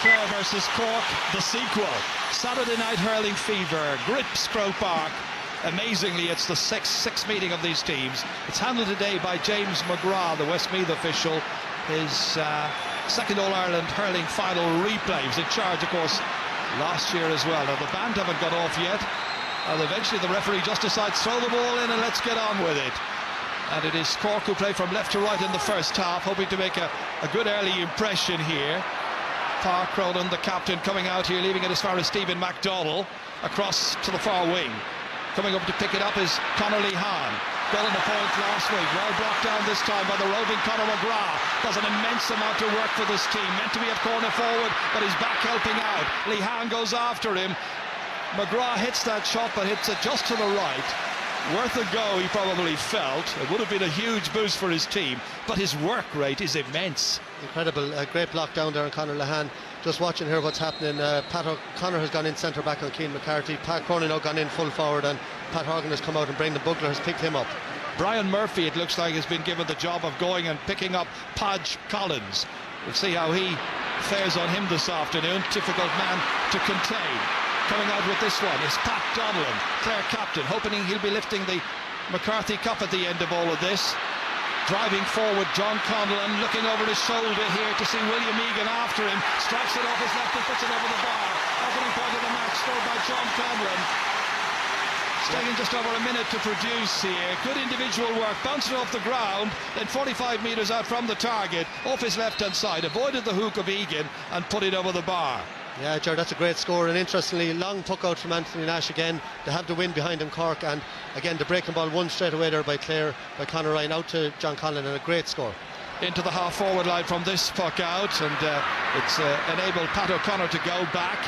Clare versus Cork, the sequel. Saturday night hurling fever grips Croke Park. Amazingly, it's the sixth meeting of these teams. It's handled today by James McGrath, the Westmeath official. His second All-Ireland hurling final replay. He was in charge, of course, last year as well. Now, the band haven't got off yet. And eventually the referee just decides, throw the ball in and let's get on with it. And it is Cork who play from left to right in the first half, hoping to make a good early impression here. Park Cronin, the captain, coming out here, leaving it as far as Stephen MacDonald, across to the far wing. Coming up to pick it up is Conor Lehan. Got on the point last week, well blocked down this time by the roving Conor McGrath. Does an immense amount of work for this team. Meant to be at corner forward, but he's back helping out. Lehan goes after him. McGrath hits that shot, but hits it just to the right. Worth a go, he probably felt. It would have been a huge boost for his team, but his work rate is immense. Incredible, a great block down there on Conor Lehan. Just watching here what's happening. Pat O'Connor has gone in centre back on Cian McCarthy. Pat Cronin now gone in full forward, and Pat Horgan has come out, and Brendan Bugler has picked him up. Brian Murphy, it looks like, has been given the job of going and picking up Padge Collins. We'll see how he fares on him this afternoon. Difficult man to contain. Coming out with this one is Pat Donnellan, Clare captain, hoping he'll be lifting the McCarthy Cup at the end of all of this. Driving forward, John Conlon looking over his shoulder here to see William Egan after him. Strikes it off his left and puts it over the bar. Opening point of the match scored by John Conlon. It's taking just over a minute to produce here. Good individual work, bounced it off the ground, then 45 metres out from the target, off his left-hand side, avoided the hook of Egan and put it over the bar. Yeah, Ger, that's a great score, and interestingly, long puck out from Anthony Nash again. They have the win behind him, Cork, and again the breaking ball won straight away there by Clare, by Conor Ryan, out to John Conlon, and a great score. Into the half-forward line from this puck out, and it's enabled Pat O'Connor to go back,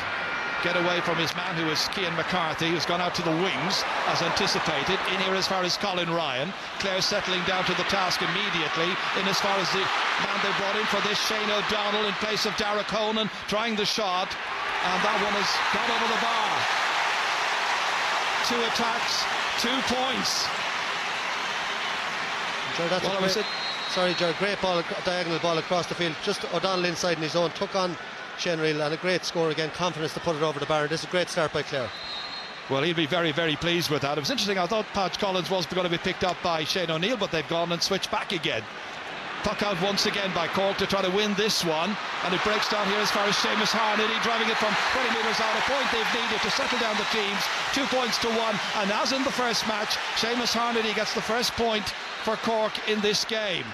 get away from his man, who is Cian McCarthy, who's gone out to the wings, as anticipated. In here as far as Colin Ryan. Clare settling down to the task immediately, in as far as the man they brought in for this, Shane O'Donnell, in place of Dara Conan, trying the shot, and that one has got over the bar. 2 attacks, 2 points. Ger, that's well, a great, sorry, Ger, great ball, diagonal ball across the field. Just O'Donnell inside in his own, took on Shane Reel, and a great score again, confidence to put it over the bar. This is a great start by Clare. Well, he'll be very, very pleased with that. It was interesting, I thought Padge Collins was going to be picked up by Shane O'Neill, but they've gone and switched back again. Puck out once again by Cork to try to win this one, and it breaks down here as far as Seamus Harnedy, driving it from 20 metres out, a point they've needed to settle down the teams. 2 points to 1, and as in the first match, Seamus Harnedy gets the first point for Cork in this game.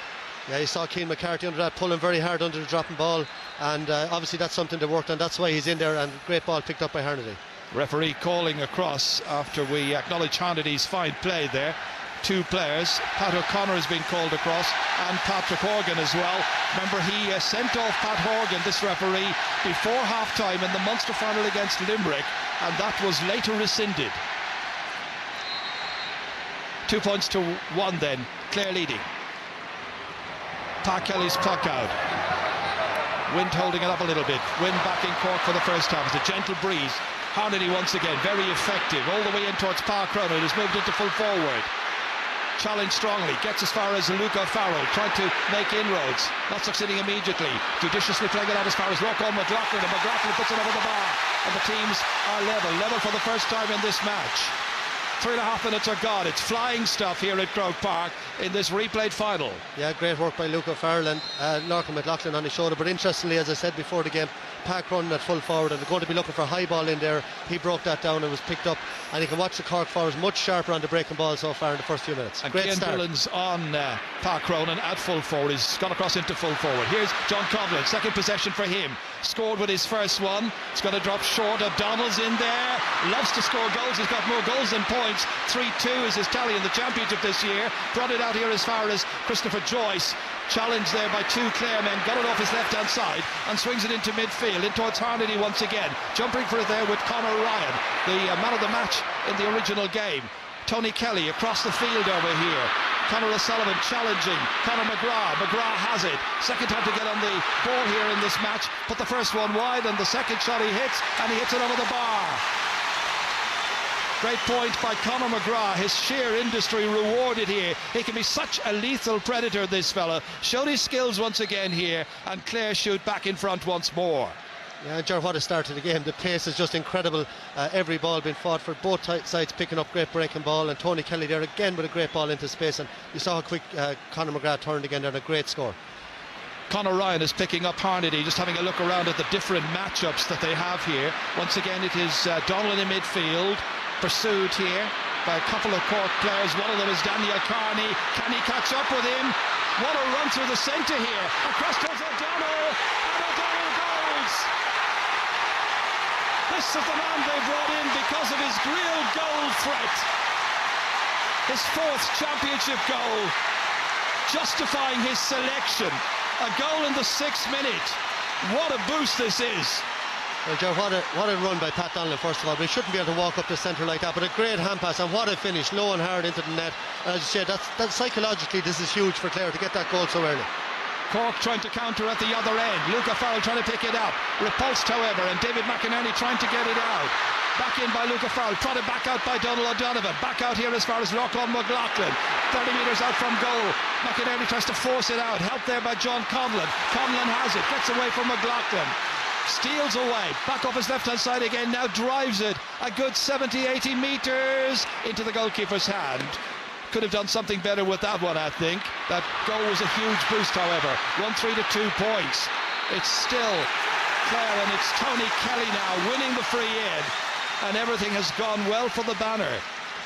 Yeah, you saw Cian McCarthy under that, pulling very hard under the dropping ball, and obviously that's something they worked on. That's why he's in there, and great ball picked up by Harnedy. Referee calling across after we acknowledge Harnedy's fine play there. 2 players, Pat O'Connor has been called across, and Patrick Horgan as well. Remember, he sent off Pat Horgan, this referee, before half-time in the Munster final against Limerick, and that was later rescinded. 2 points to 1 then, Clare leading. Pat Kelly's puck out. Wind holding it up a little bit. Wind back in Cork for the first time. It's a gentle breeze. Harnedy once again, very effective. All the way in towards Park Cronin, who's moved into full forward. Challenged strongly, gets as far as Luca Farrell, trying to make inroads, not succeeding immediately. Judiciously playing it out as far as Rocco McLaughlin, and McLaughlin puts it over the bar. And the teams are level for the first time in this match. 3.5 minutes are gone. It's flying stuff here at Croke Park in this replayed final. Yeah, great work by Luca Farrell and Lorcan McLaughlin on his shoulder. But interestingly, as I said before the game, Pat Cronin at full forward, and they're going to be looking for a high ball in there. He broke that down and was picked up, and you can watch the Cork forwards much sharper on the breaking ball so far in the first few minutes. And great Cian start. Dillon's on Pat Cronin at full forward. He's gone across into full forward. Here's John Conlon, second possession for him. Scored with his first one. It's going to drop short. O'Donnell's in there. Loves to score goals. He's got more goals than points. 3-2 is his tally in the championship this year. Brought it out here as far as Christopher Joyce. Challenged there by 2 Clare men, got it off his left-hand side and swings it into midfield, in towards Harnedy once again. Jumping for it there with Conor Ryan, the man of the match in the original game. Tony Kelly across the field over here. Conor O'Sullivan challenging Conor McGrath. McGrath has it. Second time to get on the ball here in this match. Put the first one wide, and the second shot he hits, and he hits it over the bar. Great point by Conor McGrath. His sheer industry rewarded here. He can be such a lethal predator, this fella. Showed his skills once again here, and Clare shoot back in front once more. Yeah, Ger, what a start to the game. The pace is just incredible. Every ball being fought for, both sides picking up great breaking ball, and Tony Kelly there again with a great ball into space, and you saw how quick Conor McGrath turned again there, and a great score. Conor Ryan is picking up Harnedy, just having a look around at the different matchups that they have here. Once again it is Donlan in midfield, pursued here by a couple of Cork players. One of them is Daniel Carney. Can he catch up with him? What a run through the centre here, across towards O'Donnell, and O'Donnell goals! This is the man they brought in because of his real goal threat. His 4th championship goal, justifying his selection. A goal in the 6th minute. What a boost this is. Well, Joe, what a run by Pat Donlan, first of all. We shouldn't be able to walk up the centre like that, but a great hand pass, and what a finish, low and hard into the net. And as you said, that's psychologically, this is huge for Clare to get that goal so early. Cork trying to counter at the other end. Luca Farrell trying to pick it up. Repulsed, however, and David McInerney trying to get it out. Back in by Luca Farrell, prodded back out by Donald O'Donovan. Back out here as far as Lachlan McLaughlin. 30 metres out from goal. McInerney tries to force it out. Helped there by John Conlon. Conlon has it, gets away from McLaughlin. Steals away, back off his left-hand side again, now drives it a good 70-80 metres into the goalkeeper's hand. Could have done something better with that one, I think. That goal was a huge boost, however. 1-3 to 2 points. It's still Clare, and it's Tony Kelly now winning the free in, and everything has gone well for the banner.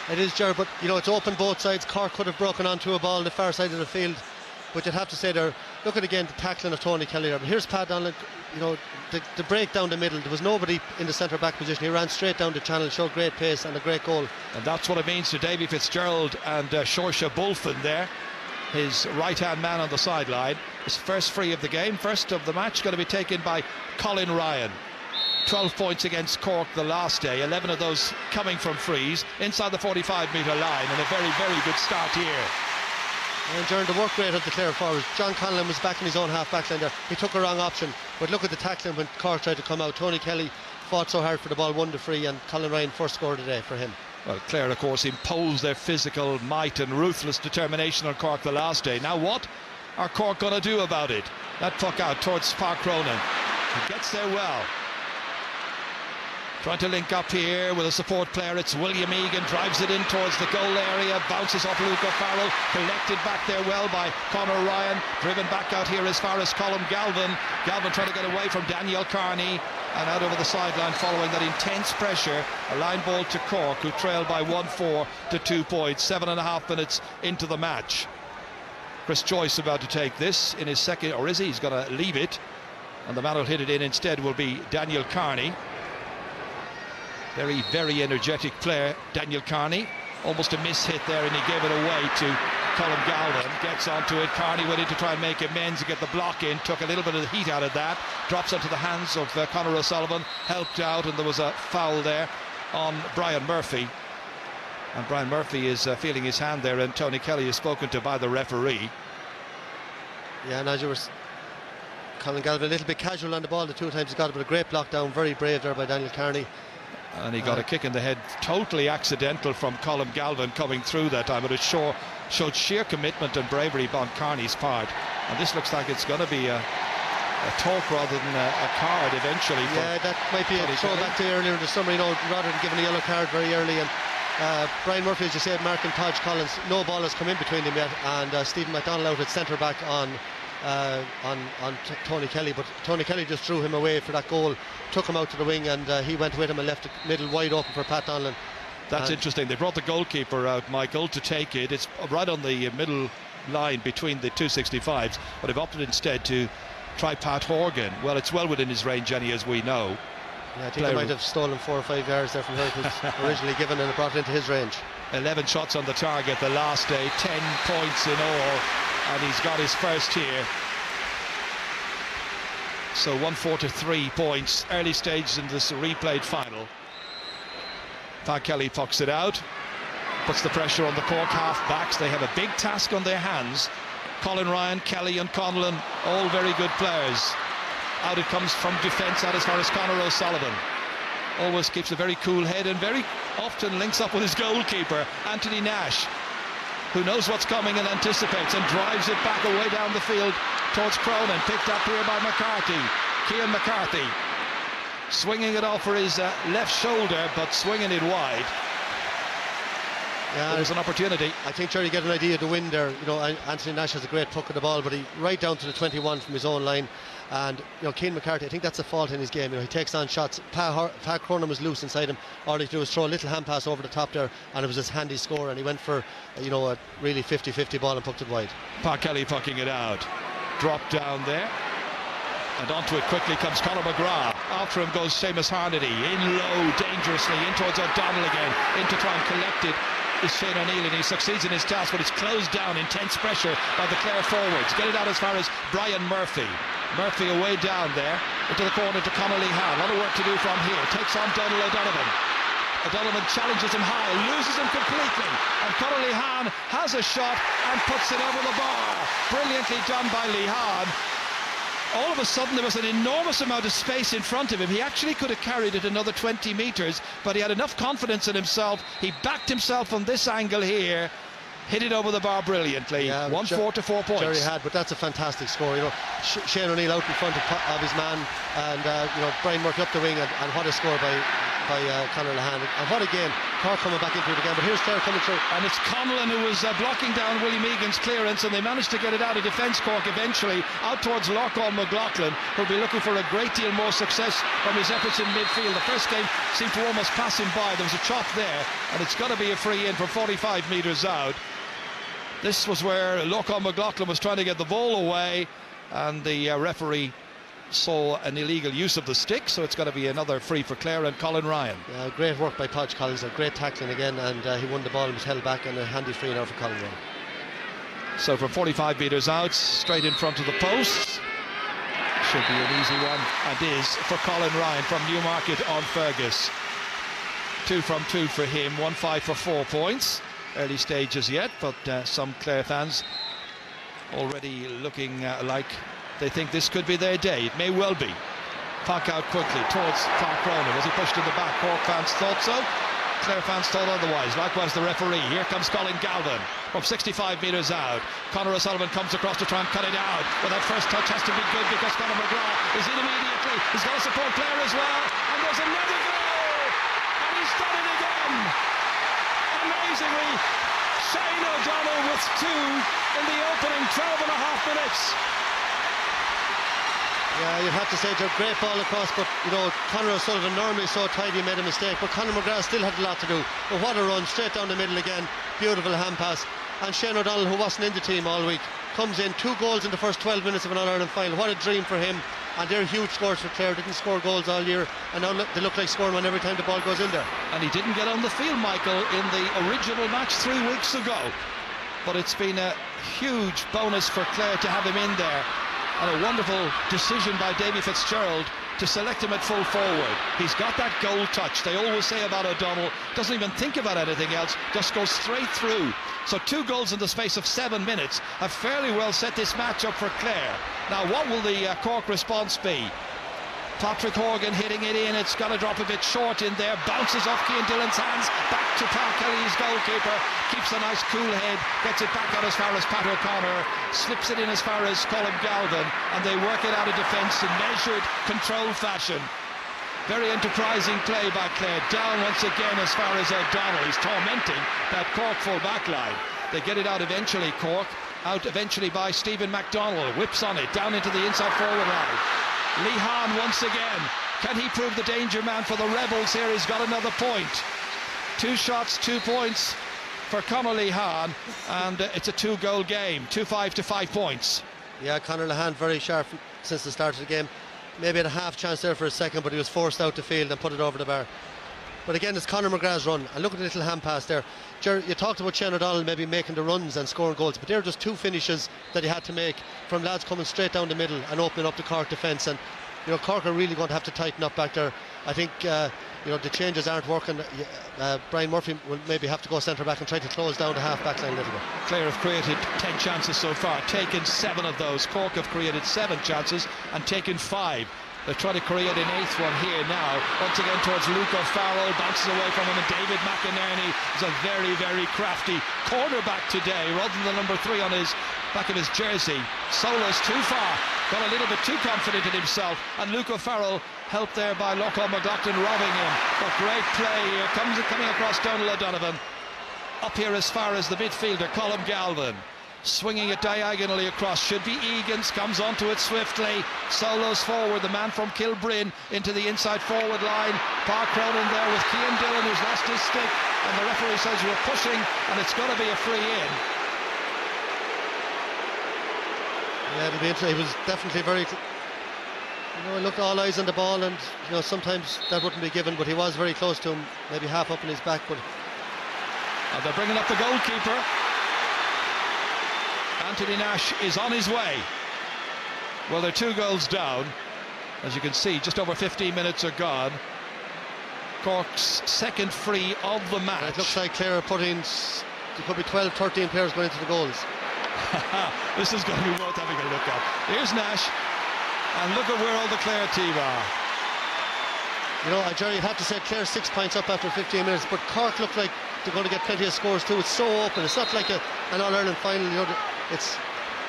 It is, Ger, but you know, it's open both sides. Cork could have broken onto a ball on the far side of the field, but you'd have to say there, look at again the tackling of Tony Kelly there. But here's Pat Donlan, you know, the break down the middle. There was nobody in the centre back position. He ran straight down the channel, showed great pace and a great goal. And that's what it means to Davy Fitzgerald and Saoirse Bulfin there, his right hand man on the sideline. His first free of the game, first of the match, going to be taken by Colin Ryan. 12 points against Cork the last day, 11 of those coming from frees inside the 45-metre line, and a very, very good start here. And during the work rate of the Clare forwards, John Conlon was back in his own half-back line there. He took a wrong option, but look at the tackling when Cork tried to come out. Tony Kelly fought so hard for the ball, won the free, and Colin Ryan first score of the day for him. Well, Clare, of course, imposed their physical might and ruthless determination on Cork the last day. Now what are Cork going to do about it? That puck out towards Park Cronin. He gets there well. Trying to link up here with a support player. It's William Egan, drives it in towards the goal area, bounces off Luca Farrell, collected back there well by Conor Ryan, driven back out here as far as Colm Galvin. Galvin trying to get away from Daniel Carney, and out over the sideline following that intense pressure. A line ball to Cork, who trailed by 1-4 to 2 points. 7.5 minutes into the match. Chris Joyce about to take this in his second, or is he? He's going to leave it, and the man who'll hit it in instead will be Daniel Carney. Very, very energetic player, Daniel Carney. Almost a miss hit there, and he gave it away to Colm Galvin. Gets onto it. Carney went in to try and make amends and get the block in. Took a little bit of the heat out of that. Drops into the hands of Conor O'Sullivan. Helped out, and there was a foul there on Brian Murphy. And Brian Murphy is feeling his hand there, and Tony Kelly is spoken to by the referee. Yeah, and as you were, Colin Galvin a little bit casual on the ball the 2 times he got it, but a great block down. Very brave there by Daniel Carney. And he got a kick in the head, totally accidental from Colm Galvin coming through that time, but it showed sheer commitment and bravery on Carney's part. And this looks like it's going to be a talk rather than a card eventually. Yeah, that might be a throwback to earlier in the summer, you know, rather than giving a yellow card very early. And Brian Murphy, as you said, marking Podge Collins. No ball has come in between them yet, and Stephen McDonald out at centre back on Tony Kelly, but Tony Kelly just threw him away for that goal, took him out to the wing, and he went with him and left the middle wide open for Pat Donlan. That's interesting. They brought the goalkeeper out, Michael, to take it. It's right on the middle line between the 265s, but they've opted instead to try Pat Horgan. Well, it's well within his range, Jenny, as we know. Yeah, I think he might have stolen 4 or 5 yards there from her. It was originally given and brought it into his range. 11 shots on the target the last day, 10 points in all, and he's got his first here. So 1-4 to 3 points, early stages in this replayed final. Pat Kelly pucks it out, puts the pressure on the Cork half-backs. They have a big task on their hands. Colin Ryan, Kelly and Conlon, all very good players. Out it comes from defence out as far as Conor O'Sullivan. Always keeps a very cool head and very often links up with his goalkeeper, Anthony Nash, who knows what's coming and anticipates and drives it back away down the field towards Cronin. Picked up here by McCarthy, Cian McCarthy. swinging it off for his left shoulder, but swinging it wide. Yeah, there's an opportunity. I think Jerry get an idea of the wind there. Anthony Nash has a great puck of the ball, but he right down to the 21 from his own line. And Cian McCarthy, I think that's a fault in his game. He takes on shots. Pat Cronin was loose inside him. All he did was throw a little hand pass over the top there, and it was his handy score. And he went for a really 50-50 ball and pucked it wide. Pat Kelly pucking it out. Dropped down there. And onto it quickly comes Conor McGrath. After him goes Seamus Harnedy. In low, dangerously, in towards O'Donnell again. In to try and collect it is Shane O'Neill, and he succeeds in his task, but it's closed down. Intense pressure by the Clare forwards. Get it out as far as Brian Murphy. Murphy away down there into the corner to Connolly Hahn. A lot of work to do from here. Takes on Donald O'Donovan. O'Donovan challenges him high, loses him completely, and Connolly Hahn has a shot and puts it over the bar. Brilliantly done by Lee Hahn. All of a sudden there was an enormous amount of space in front of him. He actually could have carried it another 20 metres, but he had enough confidence in himself. He backed himself from this angle here, hit it over the bar brilliantly. 1-4 to 4 points. Jerry had, but that's a fantastic score. Shane O'Neill out in front of his man, and Brian Murphy up the wing, and what a score by Conor Lahan. And what a game. Cork coming back into it again, but here's Clare coming through. And it's Conlon who was blocking down Willie Megan's clearance, and they managed to get it out of defence. Cork eventually out towards Lochall McLaughlin, who'll be looking for a great deal more success from his efforts in midfield. The first game seemed to almost pass him by. There was a chop there, and it's got to be a free in from 45 metres out. This was where Lochall McLaughlin was trying to get the ball away, and the referee saw an illegal use of the stick, so it's got to be another free for Clare and Colin Ryan. Great work by Podge Collins, great tackling again, and he won the ball and was held back, and a handy free now for Colin Ryan. So from 45 metres out, straight in front of the post, should be an easy one, and is for Colin Ryan from Newmarket on Fergus. 2 from 2 for him, 1-5 for 4 points. Early stages yet, but some Clare fans already looking like they think this could be their day. It may well be. Puck out quickly towards Pat Cronin. Was he pushed in the back? Cork fans thought so. Clare fans thought otherwise. Likewise the referee. Here comes Colin Galvin from 65 metres out. Conor O'Sullivan comes across to try and cut it out. But that first touch has to be good because Conor McGrath is in immediately. He's got to support Clare as well. And there's another goal! And he's done it again! Amazingly, Shane O'Donnell with 2 in the opening 12 and a half minutes. Yeah, you'd have to say it's a great ball across, but Conor O'Sullivan normally so tidy, made a mistake, but Conor McGrath still had a lot to do. But what a run, straight down the middle again, beautiful hand pass. And Shane O'Donnell, who wasn't in the team all week, comes in, 2 goals in the first 12 minutes of an All-Ireland final. What a dream for him, and they're huge scores for Clare. Didn't score goals all year, and now they look like scoring one every time the ball goes in there. And he didn't get on the field, Michael, in the original match 3 weeks ago, but it's been a huge bonus for Clare to have him in there. And a wonderful decision by Davy Fitzgerald to select him at full forward. He's got that goal touch. They always say about O'Donnell, doesn't even think about anything else, just goes straight through. So 2 goals in the space of 7 minutes have fairly well set this match up for Clare. Now what will the Cork response be? Patrick Horgan hitting it in. It's got to drop a bit short in there. Bounces off Cian Dillon's hands. Back to Pat Kelly's goalkeeper. Keeps a nice cool head. Gets it back out as far as Pat O'Connor. Slips it in as far as Colin Galvin. And they work it out of defence in measured, controlled fashion. Very enterprising play by Clare. Down once again as far as O'Donnell. He's tormenting that Cork full back line. They get it out eventually, Cork. Out eventually by Stephen MacDonald. Whips on it. Down into the inside forward line. Lee Hahn once again. Can he prove the danger man for the Rebels here? He's got another point. 2 shots, 2 points for Conor Lee Hahn, and it's a 2-goal game. 2-5 to 5 points. Yeah, Conor Lahan very sharp since the start of the game. Maybe had a half chance there for a second, but he was forced out the field and put it over the bar. But again, it's Conor McGrath's run, and look at the little hand pass there. Jerry, you talked about Shane O'Donnell maybe making the runs and scoring goals, but they're just 2 finishes that he had to make from lads coming straight down the middle and opening up the Cork defence. And Cork are really going to have to tighten up back there. I think the changes aren't working. Brian Murphy will maybe have to go centre back and try to close down the half back line a little bit. Clare have created 10 chances so far, taken 7 of those. Cork have created 7 chances and taken 5. They're trying to create an 8th one here now. Once again towards Luke O'Farrell, bounces away from him, and David McInerney is a very, very crafty cornerback today, rather than the number 3 on his back of his jersey. Solo's too far. got a little bit too confident in himself, and Luke O'Farrell helped there by Lochlan McLaughlin robbing him. But great play here, coming across Donald O'Donovan. Up here as far as the midfielder, Colm Galvin. Swinging it diagonally across, should be Egan's, comes onto it swiftly, solos forward, the man from Kilbrinn into the inside forward line. Park Cronin there with Cian Dillon, who's lost his stick, and the referee says we're pushing, and it's going to be a free in. Yeah, it'll be interesting. He was definitely very, look, all eyes on the ball, and sometimes that wouldn't be given, but he was very close to him, maybe half up in his back. But and they're bringing up the goalkeeper. Anthony Nash is on his way. Well, they're 2 goals down. As you can see, just over 15 minutes are gone. Cork's second free of the match. It looks like Clare are putting, there could be 12, 13 players going into the goals. This is going to be worth having a look at. Here's Nash, and look at where all the Clare team are. Jerry, you'd have to say Clare 6 points up after 15 minutes, but Cork look like they're going to get plenty of scores too. It's so open. It's not like an All-Ireland final.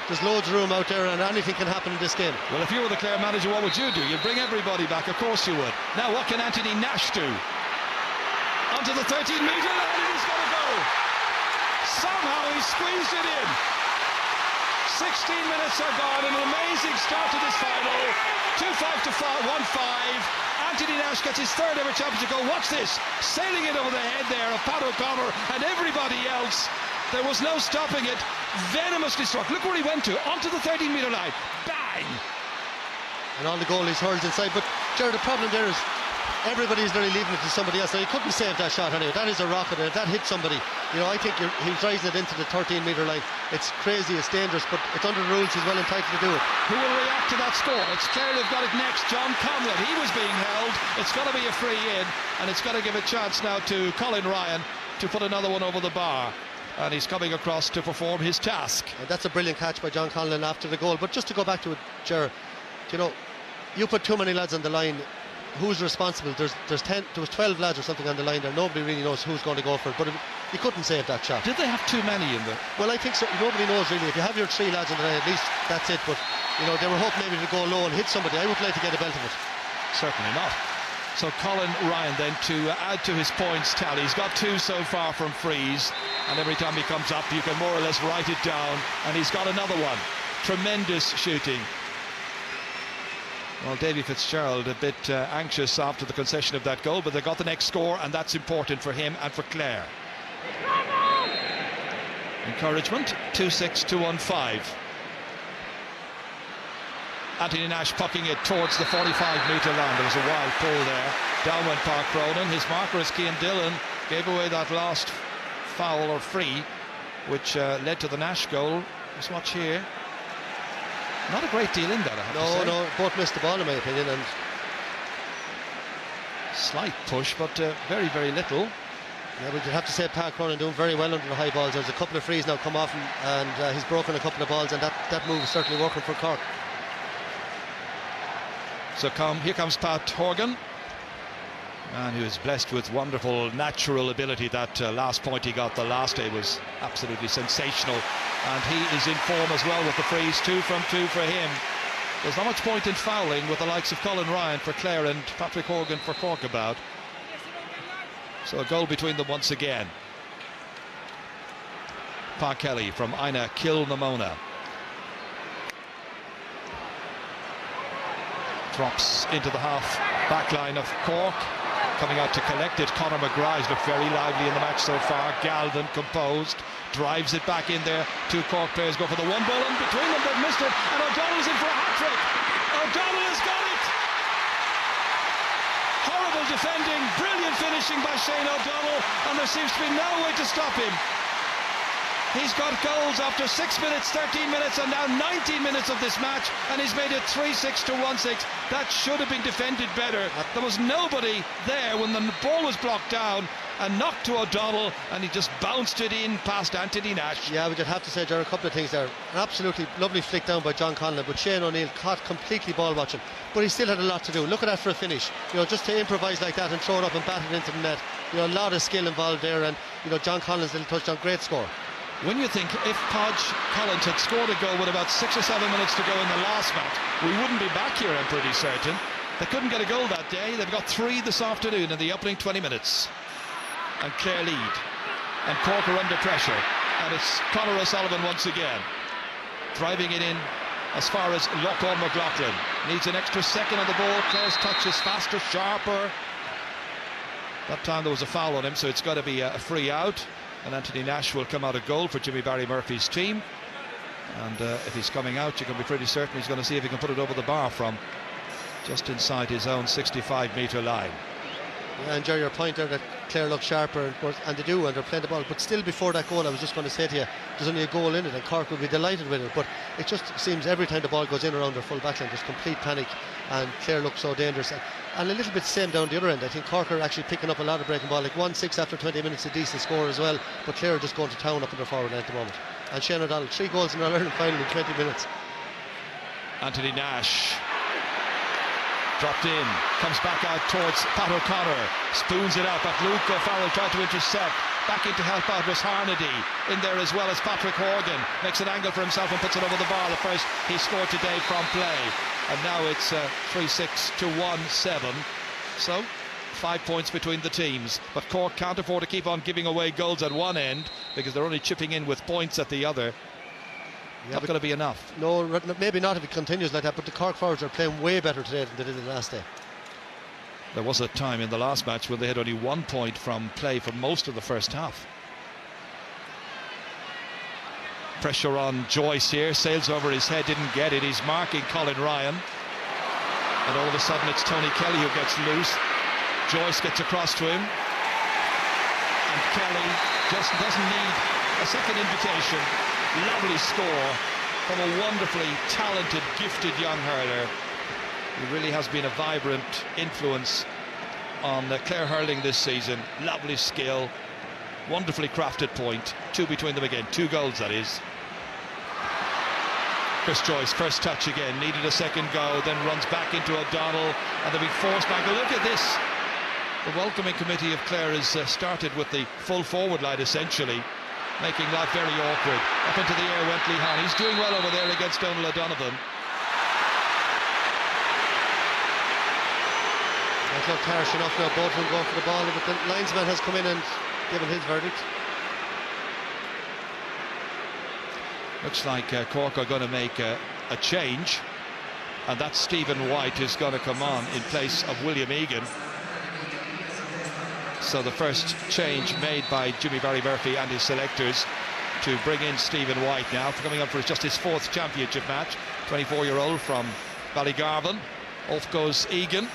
There's loads of room out there, and anything can happen in this game. Well, if you were the Clare manager, what would you do? You'd bring everybody back, of course you would. Now, what can Anthony Nash do? Onto the 13-metre line, and he's going to go. Somehow he squeezed it in. 16 minutes are gone, an amazing start to this final. 2-5 to 1-5. Anthony Nash gets his third ever championship goal. Watch this, sailing it over the head there of Pat O'Connor and everybody else. There was no stopping it. Venomously struck. Look where he went to, onto the 13-metre line. Bang! And on the goal he's hurled inside. But Jared, the problem there is everybody's nearly leaving it to somebody else. Now, he couldn't save that shot anyway. That is a rocket, and if that hit somebody, I think he was rising it into the 13-metre line. It's crazy, it's dangerous, but it's under the rules. He's well entitled to do it. Who will react to that score? It's Clare who've got it next. John Conlon, he was being held. It's got to be a free in, and it's got to give a chance now to Colin Ryan to put another one over the bar. And he's coming across to perform his task. And that's a brilliant catch by John Conlon after the goal. But just to go back to it, Ger, you put too many lads on the line. Who's responsible? There was 12 lads or something on the line there. Nobody really knows who's going to go for it. But he couldn't save that shot. Did they have too many in there? Well, I think so. Nobody knows really. If you have your 3 lads on the line, at least that's it. But they were hoping maybe to go low and hit somebody. I would like to get a belt of it. Certainly not. So Colin Ryan then to add to his points tally. He's got 2 so far from frees, and every time he comes up you can more or less write it down, and he's got another one. Tremendous shooting. Well, Davy Fitzgerald a bit anxious after the concession of that goal, but they got the next score, and that's important for him and for Clare. Encouragement, 2-6 to 1-5. Anthony Nash pucking it towards the 45-metre line. There was a wild pull there. Down went Park Cronin. His marker is Cian Dillon. Gave away that last foul or free, which led to the Nash goal. Let's watch here. Not a great deal in that, I have to say. No, both missed the ball in my opinion. And slight push, but very, very little. Yeah, but you'd have to say Park Cronin doing very well under the high balls. There's a couple of frees now come off, and he's broken a couple of balls, and that move is certainly working for Cork. So here comes Pat Horgan, man who is blessed with wonderful natural ability. That last point he got the last day was absolutely sensational, and he is in form as well with the frees. 2 from 2 for him. There's not much point in fouling with the likes of Colin Ryan for Clare and Patrick Horgan for Cork about. So a goal between them once again. Park Kelly from Ina Kilnamona. Drops into the half back line of Cork. Coming out to collect it, Conor McGrath looked very lively in the match so far. Galvin composed, drives it back in there. 2 Cork players go for the one ball in between them. They've missed it, and O'Donnell's in for a hat-trick. O'Donnell has got it. Horrible defending, brilliant finishing by Shane O'Donnell, and there seems to be no way to stop him. He's got goals after 6 minutes, 13 minutes, and now 19 minutes of this match, and he's made it 3-6 to 1-6. That should have been defended better. There was nobody there when the ball was blocked down and knocked to O'Donnell, and he just bounced it in past Anthony Nash. Yeah, we just have to say there are a couple of things there. An absolutely lovely flick down by John Conlon, but Shane O'Neill caught completely ball watching, but he still had a lot to do. Look at that for a finish. Just to improvise like that and throw it up and bat it into the net. A lot of skill involved there, and John Conlon's little touchdown, great score. When you think if Podge Collins had scored a goal with about 6 or 7 minutes to go in the last match, we wouldn't be back here, I'm pretty certain. They couldn't get a goal that day. They've got 3 this afternoon in the opening 20 minutes. And Clare lead. And Cork are under pressure. And it's Conor O'Sullivan once again, driving it in as far as Lochlan McLaughlin. Needs an extra second on the ball. Clare's touch is faster, sharper. That time there was a foul on him, so it's got to be a free out. And Anthony Nash will come out of goal for Jimmy Barry Murphy's team. And if he's coming out, you can be pretty certain he's going to see if he can put it over the bar from just inside his own 65-metre line. Yeah, and Jerry, your point there that Clare look sharper, and they do, and they're playing the ball. But still, before that goal, I was just going to say to you, there's only a goal in it, and Cork will be delighted with it. But it just seems every time the ball goes in around their full backline, there's complete panic, and Clare look so dangerous. And a little bit same down the other end. I think Cork are actually picking up a lot of breaking ball, like 1-6 after 20 minutes, a decent score as well. But Clare are just going to town up in their forward line at the moment. And Shane O'Donnell, 3 goals in an Ireland final in 20 minutes. Anthony Nash dropped in, comes back out towards Pat O'Connor, spoons it up, but Luke O'Farrell tried to intercept. Back in to help out was Harnedy in there, as well as Patrick Horgan. Makes an angle for himself and puts it over the bar. The first he scored today from play. And now it's 3-6 to 1-7. So 5 points between the teams. But Cork can't afford to keep on giving away goals at one end, because they're only chipping in with points at the other. Yeah, not going to be enough. No, maybe not if it continues like that, but the Cork forwards are playing way better today than they did the last day. There was a time in the last match when they had only 1 point from play for most of the first half. Pressure on Joyce here, sails over his head, didn't get it. He's marking Colin Ryan. And all of a sudden it's Tony Kelly who gets loose. Joyce gets across to him. And Kelly just doesn't need a second invitation. Lovely score from a wonderfully talented, gifted young hurler. He really has been a vibrant influence on Clare hurling this season. Lovely skill, wonderfully crafted point. 2 between them again, 2 goals that is. Chris Joyce, first touch again, needed a second go, then runs back into O'Donnell, and they'll be forced back. Look at this. The welcoming committee of Clare has started with the full forward line essentially, making life very awkward. Up into the air went Lee Hahn. He's doing well over there against Donald O'Donovan. That looked harsh enough now, both of them going for the ball, but the linesman has come in and given his verdict. Looks like Cork are going to make a change, and that's Stephen White who's going to come on in place of William Egan. So the first change made by Jimmy Barry Murphy and his selectors to bring in Stephen White now, for coming up for just his 4th championship match. 24-year-old from Ballygarvan. Off goes Egan.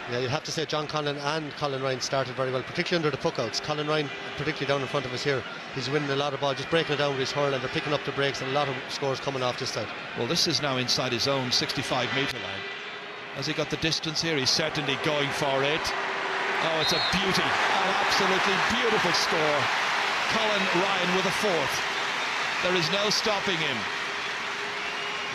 Yeah, you'd have to say John Conlon and Colin Ryan started very well, particularly under the puckouts. Colin Ryan, particularly down in front of us here, he's winning a lot of ball, just breaking it down with his hurl, and they're picking up the breaks, and a lot of scores coming off this side. Well, this is now inside his own 65-metre line. Has he got the distance here? He's certainly going for it. Oh, it's a beauty, an absolutely beautiful score. Colin Ryan with a 4th. There is no stopping him.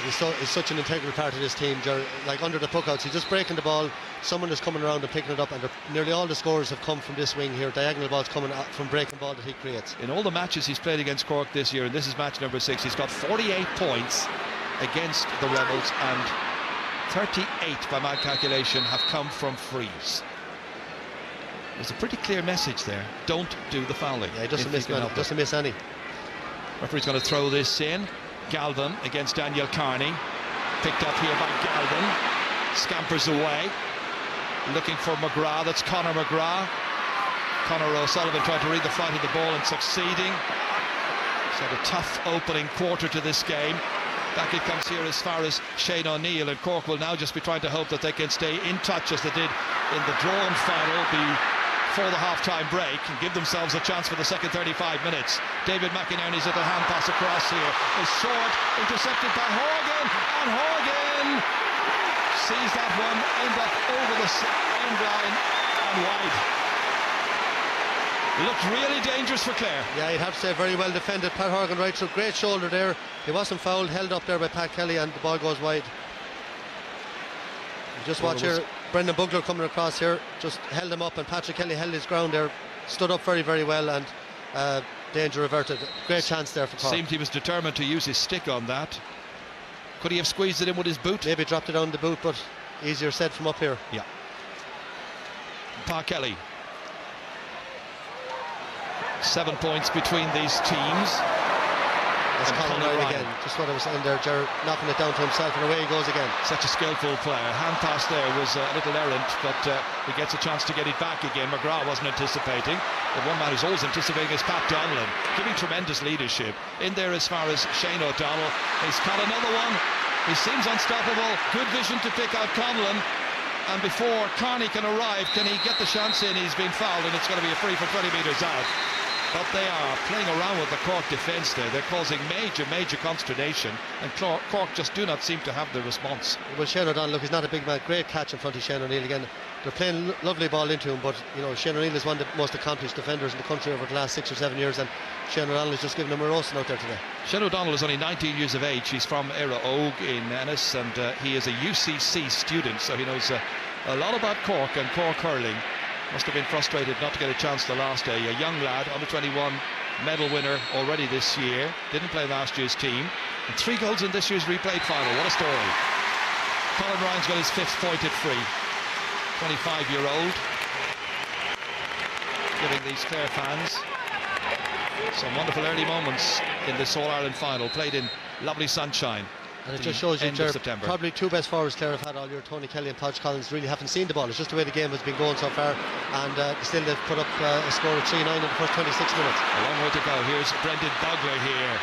He's such an integral part of this team, Jerry. Like under the puckouts, he's just breaking the ball, someone is coming around and picking it up, and nearly all the scores have come from this wing here. Diagonal balls coming out from breaking ball that he creates. In all the matches he's played against Cork this year, and this is match number 6, he's got 48 points against the Rebels, and 38 by my calculation have come from frees. There's a pretty clear message there. Don't do the fouling. Yeah, he doesn't miss any. Referee's going to throw this in. Galvin against Daniel Carney. Picked up here by Galvin. Scampers away. Looking for McGrath. That's Conor McGrath. Conor O'Sullivan trying to read the flight of the ball and succeeding. He's had a tough opening quarter to this game. Back it comes here as far as Shane O'Neill, and Cork will now just be trying to hope that they can stay in touch as they did in the drawn final before the half-time break, and give themselves a chance for the second 35 minutes. David McInerney's little hand pass across here is short, intercepted by Horgan, and Horgan sees that one end up over the end line and wide. Looked really dangerous for Clare. Yeah, you'd have to say very well defended. Pat Horgan right through, great shoulder there. He wasn't fouled, held up there by Pat Kelly, and the ball goes wide. You just watch here, Brendan Bugler coming across here, just held him up, and Patrick Kelly held his ground there, stood up very, very well, and danger averted. Great chance there for Cork. Seemed he was determined to use his stick on that. Could he have squeezed it in with his boot? Maybe dropped it on the boot, but easier said from up here. Yeah. Pa Kelly. 7 points between these teams. That's Colin Ryan again. Just what I was saying there, Gerard knocking it down to himself, and away he goes again. Such a skillful player. Hand pass there was a little errant, but he gets a chance to get it back again. McGrath wasn't anticipating, but one man who's always anticipating is Pat Donlan, giving tremendous leadership in there as far as Shane O'Donnell. He's caught another one. He seems unstoppable. Good vision to pick out Conlon. And before Carney can arrive, can he get the chance in? He's been fouled, and it's going to be a free for 20 metres out. But they are playing around with the Cork defence there. They're causing major consternation, and Cork just do not seem to have the response. Well, Shane O'Donnell, look, he's not a big man. Great catch in front of Shane O'Neill again. They're playing lovely ball into him, but you know, Shane O'Neill is one of the most accomplished defenders in the country over the last 6 or 7 years, and Shane O'Donnell is just giving them a roasting out there today. Shane O'Donnell is only 19 years of age. He's from Éire Óg in Ennis, and he is a UCC student, so he knows a lot about Cork and Cork hurling. Must have been frustrated not to get a chance the last day. A young lad, under 21 medal winner already this year. Didn't play last year's team. And 3 goals in this year's replayed final. What a story. Colin Ryan's got his 5th pointed free. 25-year-old. Giving these Clare fans some wonderful early moments in this All-Ireland final. Played in lovely sunshine. And it just shows you, Jared, probably 2 best forwards Clare have had all year. Tony Kelly and Podge Collins really haven't seen the ball. It's just the way the game has been going so far, and still they've put up a score of 3-9 in the first 26 minutes. A long way to go. Here's Brendan Bugler here,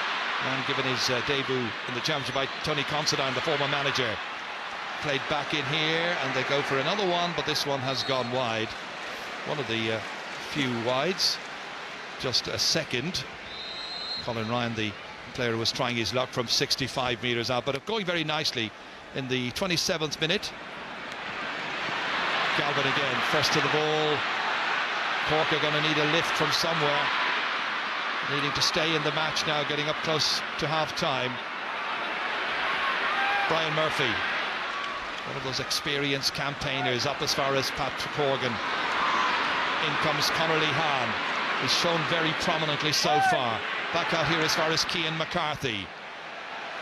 and given his debut in the championship by Tony Considine, the former manager. Played back in here, and they go for another one, but this one has gone wide. One of the few wides. Just a second. Colin Ryan, the player, was trying his luck from 65 metres out, but going very nicely in the 27th minute. Galvin again, first to the ball. Cork are going to need a lift from somewhere, needing to stay in the match now, getting up close to half-time. Brian Murphy, one of those experienced campaigners, up as far as Patrick Horgan. In comes Connerly Hahn. He's shown very prominently so far. Back out here as far as Cian McCarthy.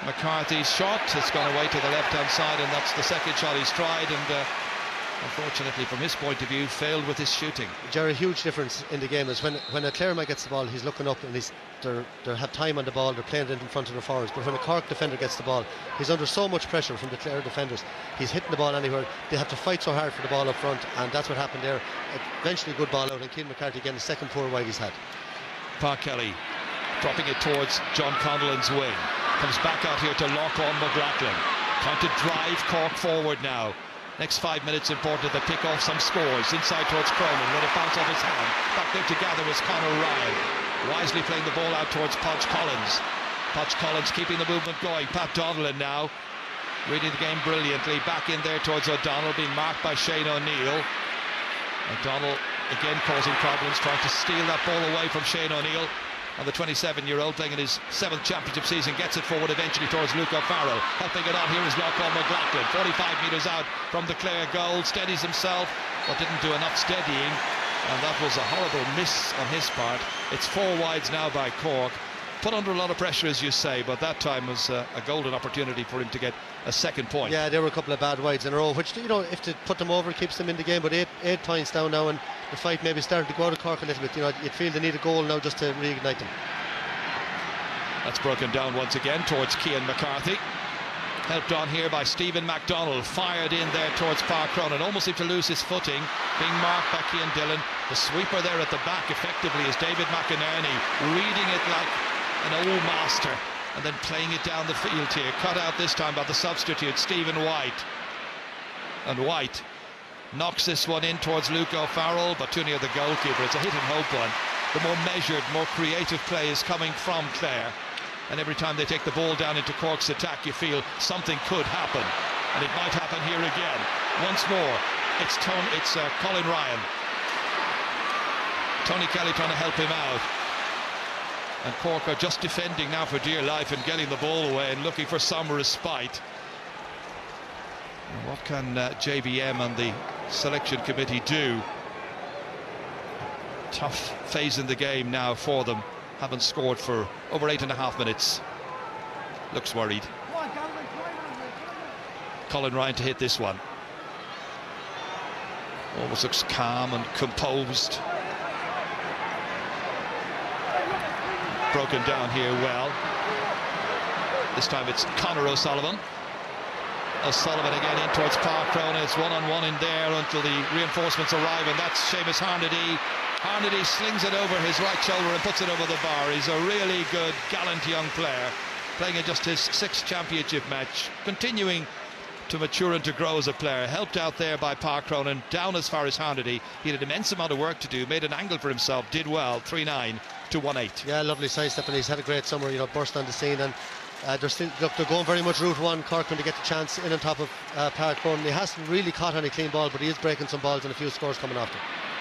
McCarthy's shot has gone away to the left-hand side, and that's the second shot he's tried, and unfortunately from his point of view failed with his shooting. Jerry, a huge difference in the game is when a Clare man gets the ball, he's looking up and they have time on the ball, they're playing it in front of the forwards. But when a Cork defender gets the ball, he's under so much pressure from the Clare defenders. He's hitting the ball anywhere. They have to fight so hard for the ball up front, and that's what happened there. Eventually a good ball out, and Cian McCarthy again, the second poor wide he's had. Pa Kelly dropping it towards John Conlon's wing. Comes back out here to Lochlan McLaughlin. Trying to drive Cork forward now. Next 5 minutes important to pick off some scores. Inside towards Cronin, let it bounce off his hand. Back there to gather is Conor Ryan. Wisely playing the ball out towards Podge Collins. Podge Collins keeping the movement going. Pat Donlan now reading the game brilliantly. Back in there towards O'Donnell, being marked by Shane O'Neill. O'Donnell again causing problems, trying to steal that ball away from Shane O'Neill. And the 27-year-old playing in his 7th championship season gets it forward eventually towards Luke O'Farrell. Helping it on here is Lochlan McLaughlin, 45 metres out from the Clare goal, steadies himself but didn't do enough steadying, and that was a horrible miss on his part. It's 4 wides now by Cork, put under a lot of pressure as you say, but that time was a golden opportunity for him to get a second point. Yeah, there were a couple of bad wides in a row, which, you know, if to put them over keeps them in the game, but 8 points down now, and the fight maybe started to go out of Cork a little bit. You know, you'd feel they need a goal now just to reignite them. That's broken down once again towards Cian McCarthy. Helped on here by Stephen MacDonald, fired in there towards Park Cronin, almost seemed to lose his footing, being marked by Cian Dillon. The sweeper there at the back effectively is David McInerney, reading it like an old master and then playing it down the field here. Cut out this time by the substitute Stephen White, and White knocks this one in towards Luke O'Farrell, but too near the goalkeeper. It's a hit and hope one. The more measured, more creative play is coming from Clare, and every time they take the ball down into Cork's attack, you feel something could happen, and it might happen here again. Once more, it's Colin Ryan. Tony Kelly trying to help him out, and Cork are just defending now for dear life and getting the ball away and looking for some respite. What can JVM and the selection committee do? Tough phase in the game now for them. haven't scored for over 8.5 minutes. Looks worried. Colin Ryan to hit this one. Almost looks calm and composed. Broken down here well. This time it's Conor O'Sullivan. O'Sullivan again in towards Park Cronin. It's one-on-one in there until the reinforcements arrive, and that's Seamus Harnedy. Harnedy slings it over his right shoulder and puts it over the bar. He's a really good, gallant young player, playing in just his 6th championship match, continuing to mature and to grow as a player. Helped out there by Park Cronin, down as far as Harnedy. He had an immense amount of work to do, made an angle for himself, did well. 3-9 to 1-8. Yeah, lovely sidestep, and he's had a great summer, you know, burst on the scene, and they're going very much route one, Corcoran, to get the chance in on top of Park Cronin. He hasn't really caught any clean ball, but he is breaking some balls and a few scores coming after.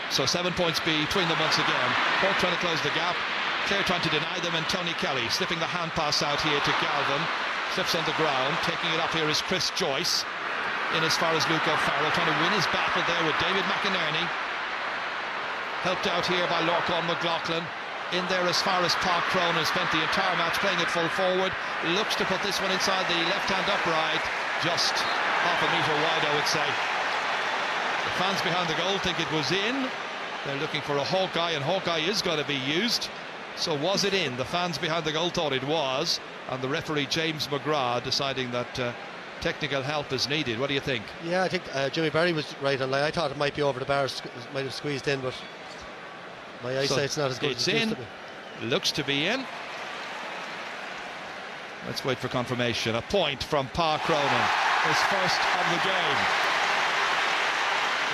So 7 points between them once again. Cork trying to close the gap, Clare trying to deny them, and Tony Kelly slipping the hand pass out here to Galvin. Slips on the ground. Taking it up here is Chris Joyce, in as far as Luke O'Farrell, trying to win his battle there with David McInerney. Helped out here by Lorcan McLaughlin. In there as far as Park Cronin, spent the entire match playing it full forward. Looks to put this one inside the left-hand upright, just half a metre wide, I would say. The fans behind the goal think it was in. They're looking for a Hawkeye, and Hawkeye is going to be used. So was it in? The fans behind the goal thought it was, and the referee James McGrath deciding that technical help is needed. What do you think? Yeah, I think Jimmy Barry was right on line. I thought it might be over the bar, might have squeezed in, but my eyesight's not as good as it used to be. Looks to be in. Let's wait for confirmation. A point from Park Cronin, his first of the game.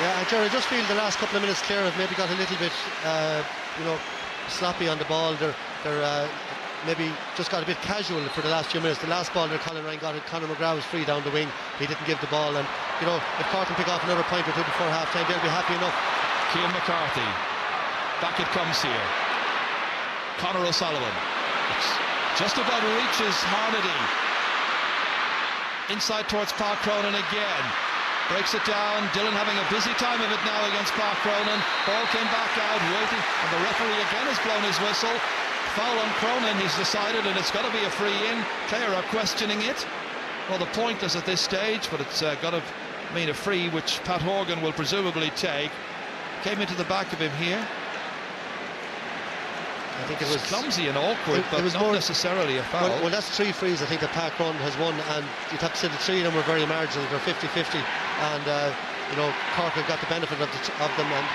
Yeah, and Jerry, I just feel the last couple of minutes Clare have maybe got a little bit, sloppy on the ball. They're maybe just got a bit casual for the last few minutes. The last ball that Colin Ryan got it, Conor McGrath was free down the wing. He didn't give the ball, and if Cork can pick off another point or two before half time, they'll be happy enough. Cian McCarthy, back it comes here. Conor O'Sullivan, just about reaches Harnedy. Inside towards Park Cronin again. Breaks it down. Dillon having a busy time of it now against Park Cronin. Ball came back out, waiting, and the referee again has blown his whistle. Foul on Cronin, he's decided, and it's got to be a free in. Clare are questioning it. Well, the pointless at this stage, but it's got to mean a free, which Pat Horgan will presumably take. Came into the back of him here. I think it was clumsy and awkward, but it was not necessarily a foul. Well, that's 3 frees I think that Park Cronin has won, and you'd have to say the 3 of them were very marginal. They're 50-50, and Cork have got the benefit of them, and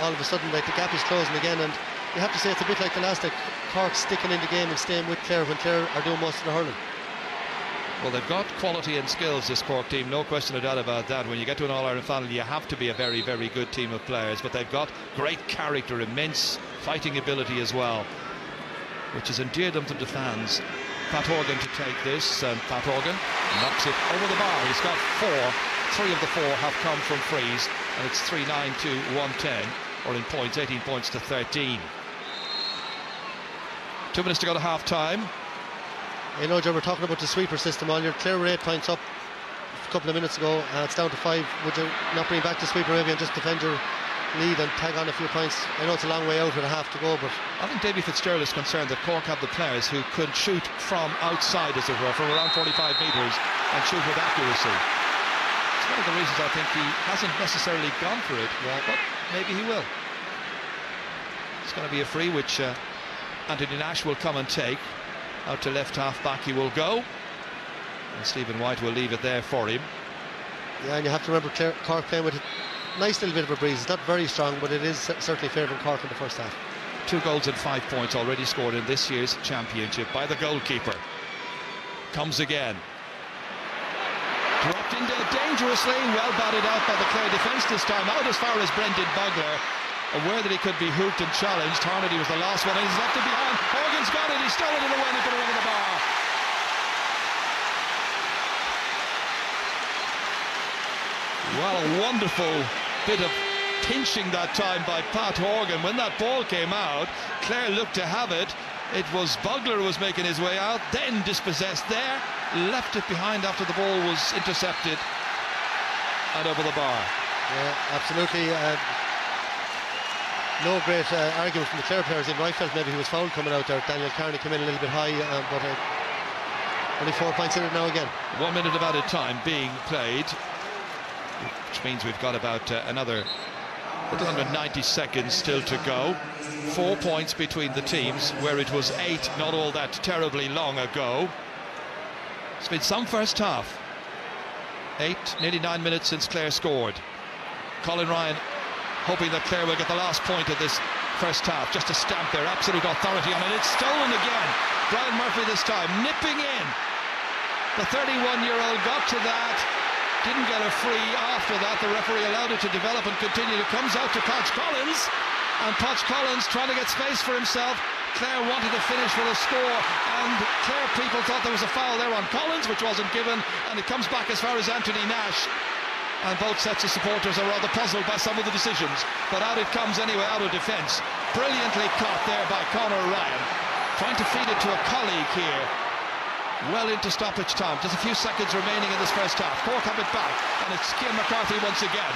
all of a sudden the gap is closing again, and you have to say it's a bit like the last day. Cork sticking in the game and staying with Clare when Clare are doing most of the hurling. Well, they've got quality and skills, this Cork team, no question of doubt about that. When you get to an All-Ireland final, you have to be a very, very good team of players, but they've got great character, immense fighting ability as well, which has endeared them to the fans. Pat Horgan to take this, and Pat Horgan knocks it over the bar. He's got 4. 3 of the 4 have come from frees, and it's 3-9 to 110, or in points, 18 points to 13. 2 minutes to go to half time. Joe, we're talking about the sweeper system all year. Clare were 8 points up a couple of minutes ago. It's down to 5. Would you not bring back the sweeper maybe and just defend your lead and tag on a few points? I know it's a long way out with a half to go, but I think Davy Fitzgerald is concerned that Cork have the players who could shoot from outside, as it were, from around 45 metres and shoot with accuracy. It's one of the reasons I think he hasn't necessarily gone for it, but maybe he will. It's going to be a free which Anthony Nash will come and take. Out to left half back he will go, and Stephen White will leave it there for him. Yeah, and you have to remember Cork playing with a nice little bit of a breeze. It's not very strong, but it is certainly favouring Cork in the first half. 2 goals and 5 points already scored in this year's championship by the goalkeeper. Comes again. Dropped in there dangerously, well batted out by the Clare defence this time, out as far as Brendan Bugler. Aware that he could be hooked and challenged. Harnedy was the last one, and he's left it behind. Horgan's got it, he's stolen it away, and he put it over the bar. Well, a wonderful bit of pinching that time by Pat Horgan. When that ball came out, Clare looked to have it. It was Bugler who was making his way out, then dispossessed there, left it behind after the ball was intercepted and over the bar. Yeah, absolutely. no great argument from the Clare players. Even I felt maybe he was fouled coming out there. Daniel Carney came in a little bit high, but only 4 points in it now again. 1 minute of added time being played, which means we've got about another little under 90 seconds still to go. 4 points between the teams, where it was 8 not all that terribly long ago. It's been some first half. 8, nearly 9 minutes since Clare scored. Colin Ryan hoping that Clare will get the last point of this first half, just to stamp their absolute authority on it. It's stolen again. Brian Murphy this time, nipping in. The 31-year-old got to that, didn't get a free after that. The referee allowed it to develop and continue. It comes out to Podge Collins, and Podge Collins trying to get space for himself. Clare wanted to finish with a score, and Clare people thought there was a foul there on Collins, which wasn't given, and it comes back as far as Anthony Nash. And both sets of supporters are rather puzzled by some of the decisions, but out it comes anyway, out of defence. Brilliantly caught there by Conor Ryan, trying to feed it to a colleague here. Well into stoppage time, just a few seconds remaining in this first half. Cork have it back, and it's Cian McCarthy once again.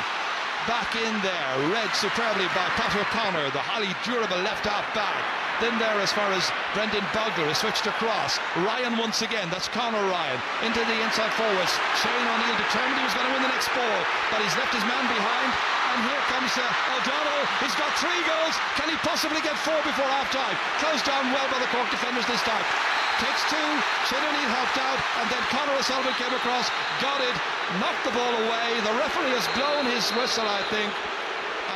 Back in there, read superbly by Pat O'Connor, the highly durable left half back. Then there, as far as Brendan Bogler is switched across. Ryan once again, that's Conor Ryan, into the inside forwards. Shane O'Neill determined he was going to win the next ball, but he's left his man behind. And here comes O'Donnell. He's got 3 goals. Can he possibly get 4 before half-time? Closed down well by the Cork defenders this time. Takes 2, Shane O'Neill helped out, and then Conor O'Sullivan came across, got it, knocked the ball away. The referee has blown his whistle, I think,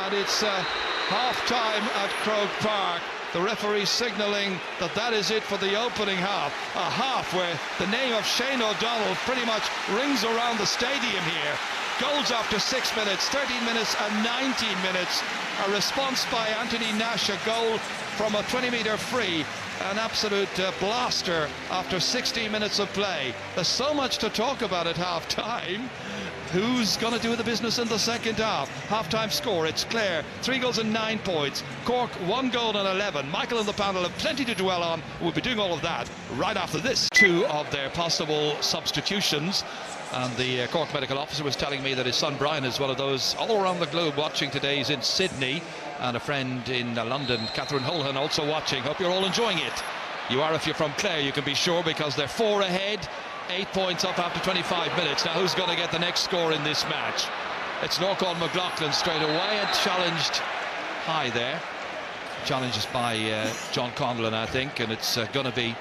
and it's half-time at Croke Park. The referee signalling that that is it for the opening half. A half where the name of Shane O'Donnell pretty much rings around the stadium here. Goals after 6 minutes, 13 minutes and 19 minutes. A response by Anthony Nash, a goal from a 20-metre free. An absolute blaster after 16 minutes of play. There's so much to talk about at half-time. Who's going to do the business in the second half? Half-time score, it's Clare, 3 goals and 9 points. Cork, 1 goal and 11. Michael and the panel have plenty to dwell on. We'll be doing all of that right after this. 2 of their possible substitutions. And the Cork medical officer was telling me that his son Brian is one of those all around the globe watching today. He's in Sydney, and a friend in London, Catherine Holhan, also watching. Hope you're all enjoying it. You are if you're from Clare, you can be sure, because they're 4 ahead, 8 points up after 25 minutes. Now who's going to get the next score in this match? It's Norcon McLaughlin straight away, and challenged high there. Challenges by John Conlon, I think, and it's going to be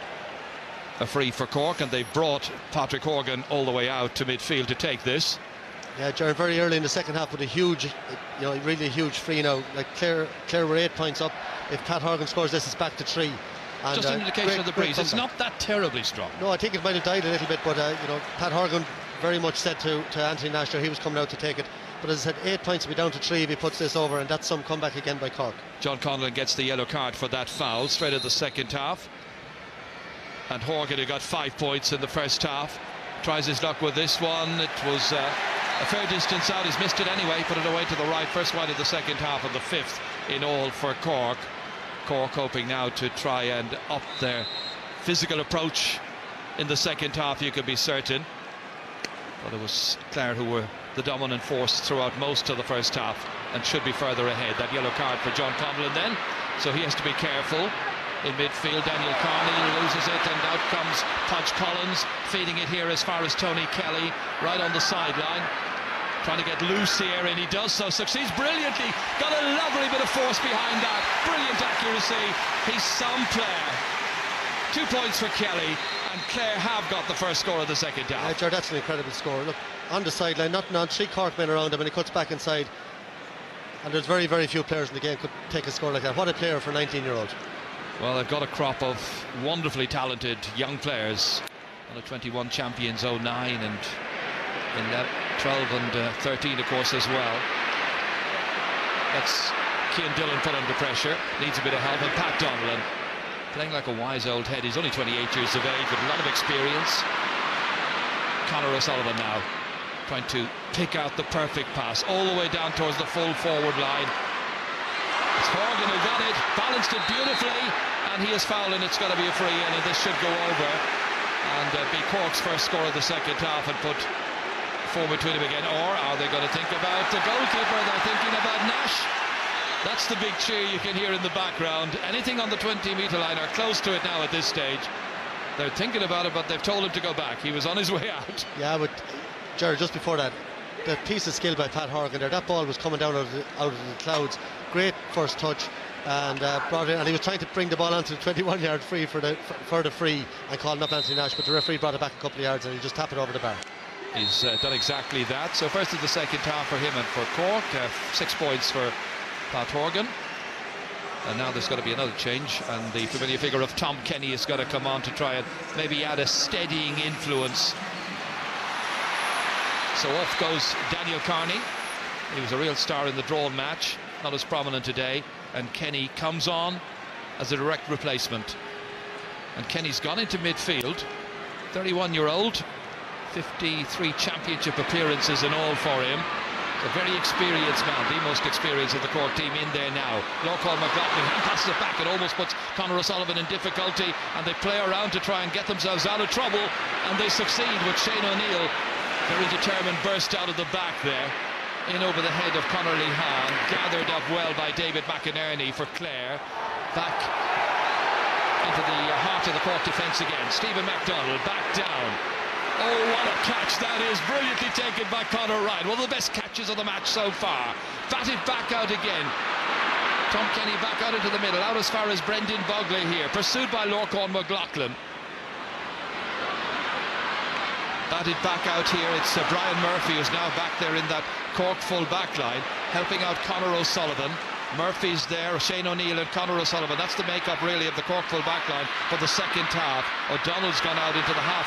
a free for Cork, and they've brought Patrick Horgan all the way out to midfield to take this. Yeah, Jared, very early in the second half with a huge, really a huge free now. Like Clare were 8 points up. If Pat Horgan scores this, it's back to 3. And, just an indication of the breeze. It's not that terribly strong. No, I think it might have died a little bit, but Pat Horgan very much said to Anthony Nash he was coming out to take it. But as I said, 8 points will be down to 3 if he puts this over, and that's some comeback again by Cork. John Conlon gets the yellow card for that foul straight at the second half. And Horgan, who got 5 points in the first half, tries his luck with this one. It was a fair distance out. He's missed it anyway, put it away to the right. First one of the second half, and the 5th in all for Cork. Cork hoping now to try and up their physical approach in the second half, you could be certain. But it was Clare who were the dominant force throughout most of the first half, and should be further ahead. That yellow card for John Conlon then, so he has to be careful. In midfield, Daniel Carney loses it, and out comes Podge Collins, feeding it here as far as Tony Kelly, right on the sideline, trying to get loose here, and he does so, succeeds brilliantly. Got a lovely bit of force behind that, brilliant accuracy. He's some player. 2 points for Kelly, and Clare have got the first score of the second half. Yeah, Jared, that's an incredible score. Look, on the sideline, nothing on, 3 Cork men around him, and he cuts back inside. And there's very, very few players in the game could take a score like that. What a player for a 19-year-old. Well, they've got a crop of wonderfully talented young players. Under 21 champions 09 and in 12 and 13, of course, as well. That's Cian Dillon put under pressure, needs a bit of help, and Pat Donlan playing like a wise old head. He's only 28 years of age with a lot of experience. Conor O'Sullivan now trying to pick out the perfect pass all the way down towards the full forward line. It's Horgan who got it, balanced it beautifully, and he is fouled, and it's got to be a free in, and this should go over and be Cork's first score of the second half and put 4 between them again. Or are they going to think about the goalkeeper? They're thinking about Nash. That's the big cheer you can hear in the background. Anything on the 20-metre line or close to it now at this stage. They're thinking about it, but they've told him to go back. He was on his way out. Yeah, but Gerard, just before that, the piece of skill by Pat Horgan there, that ball was coming down out of the clouds. Great first touch, and brought it in, and he was trying to bring the ball onto the 21-yard free for the free and calling up Anthony Nash, but the referee brought it back a couple of yards and he just tapped it over the bar. He's done exactly that. So first of the second half for him and for Cork, 6 points for Pat Horgan. And now there's got to be another change, and the familiar figure of Tom Kenny has got to come on to try and maybe add a steadying influence. So off goes Daniel Carney. He was a real star in the drawn match, not as prominent today, and Kenny comes on as a direct replacement. And Kenny's gone into midfield, 31-year-old, 53 championship appearances in all for him. A very experienced man, the most experienced of the Cork team in there now. Lorcan McLaughlin passes it back. It almost puts Conor O'Sullivan in difficulty, and they play around to try and get themselves out of trouble, and they succeed with Shane O'Neill, very determined, burst out of the back there, in over the head of Conor Lehan, gathered up well by David McInerney for Clare. Back into the heart of the Cork defence again. Stephen MacDonald back down. Oh, what a catch that is, brilliantly taken by Conor Ryan. One of the best catches of the match so far. Batted back out again. Tom Kenny back out into the middle, out as far as Brendan Bogley here, pursued by Lorcan McLaughlin. Batted back out here, it's Brian Murphy who's now back there in that Cork full back line, helping out Conor O'Sullivan. Murphy's there, Shane O'Neill and Conor O'Sullivan. That's the makeup really of the Cork full back line for the second half. O'Donnell's gone out into the half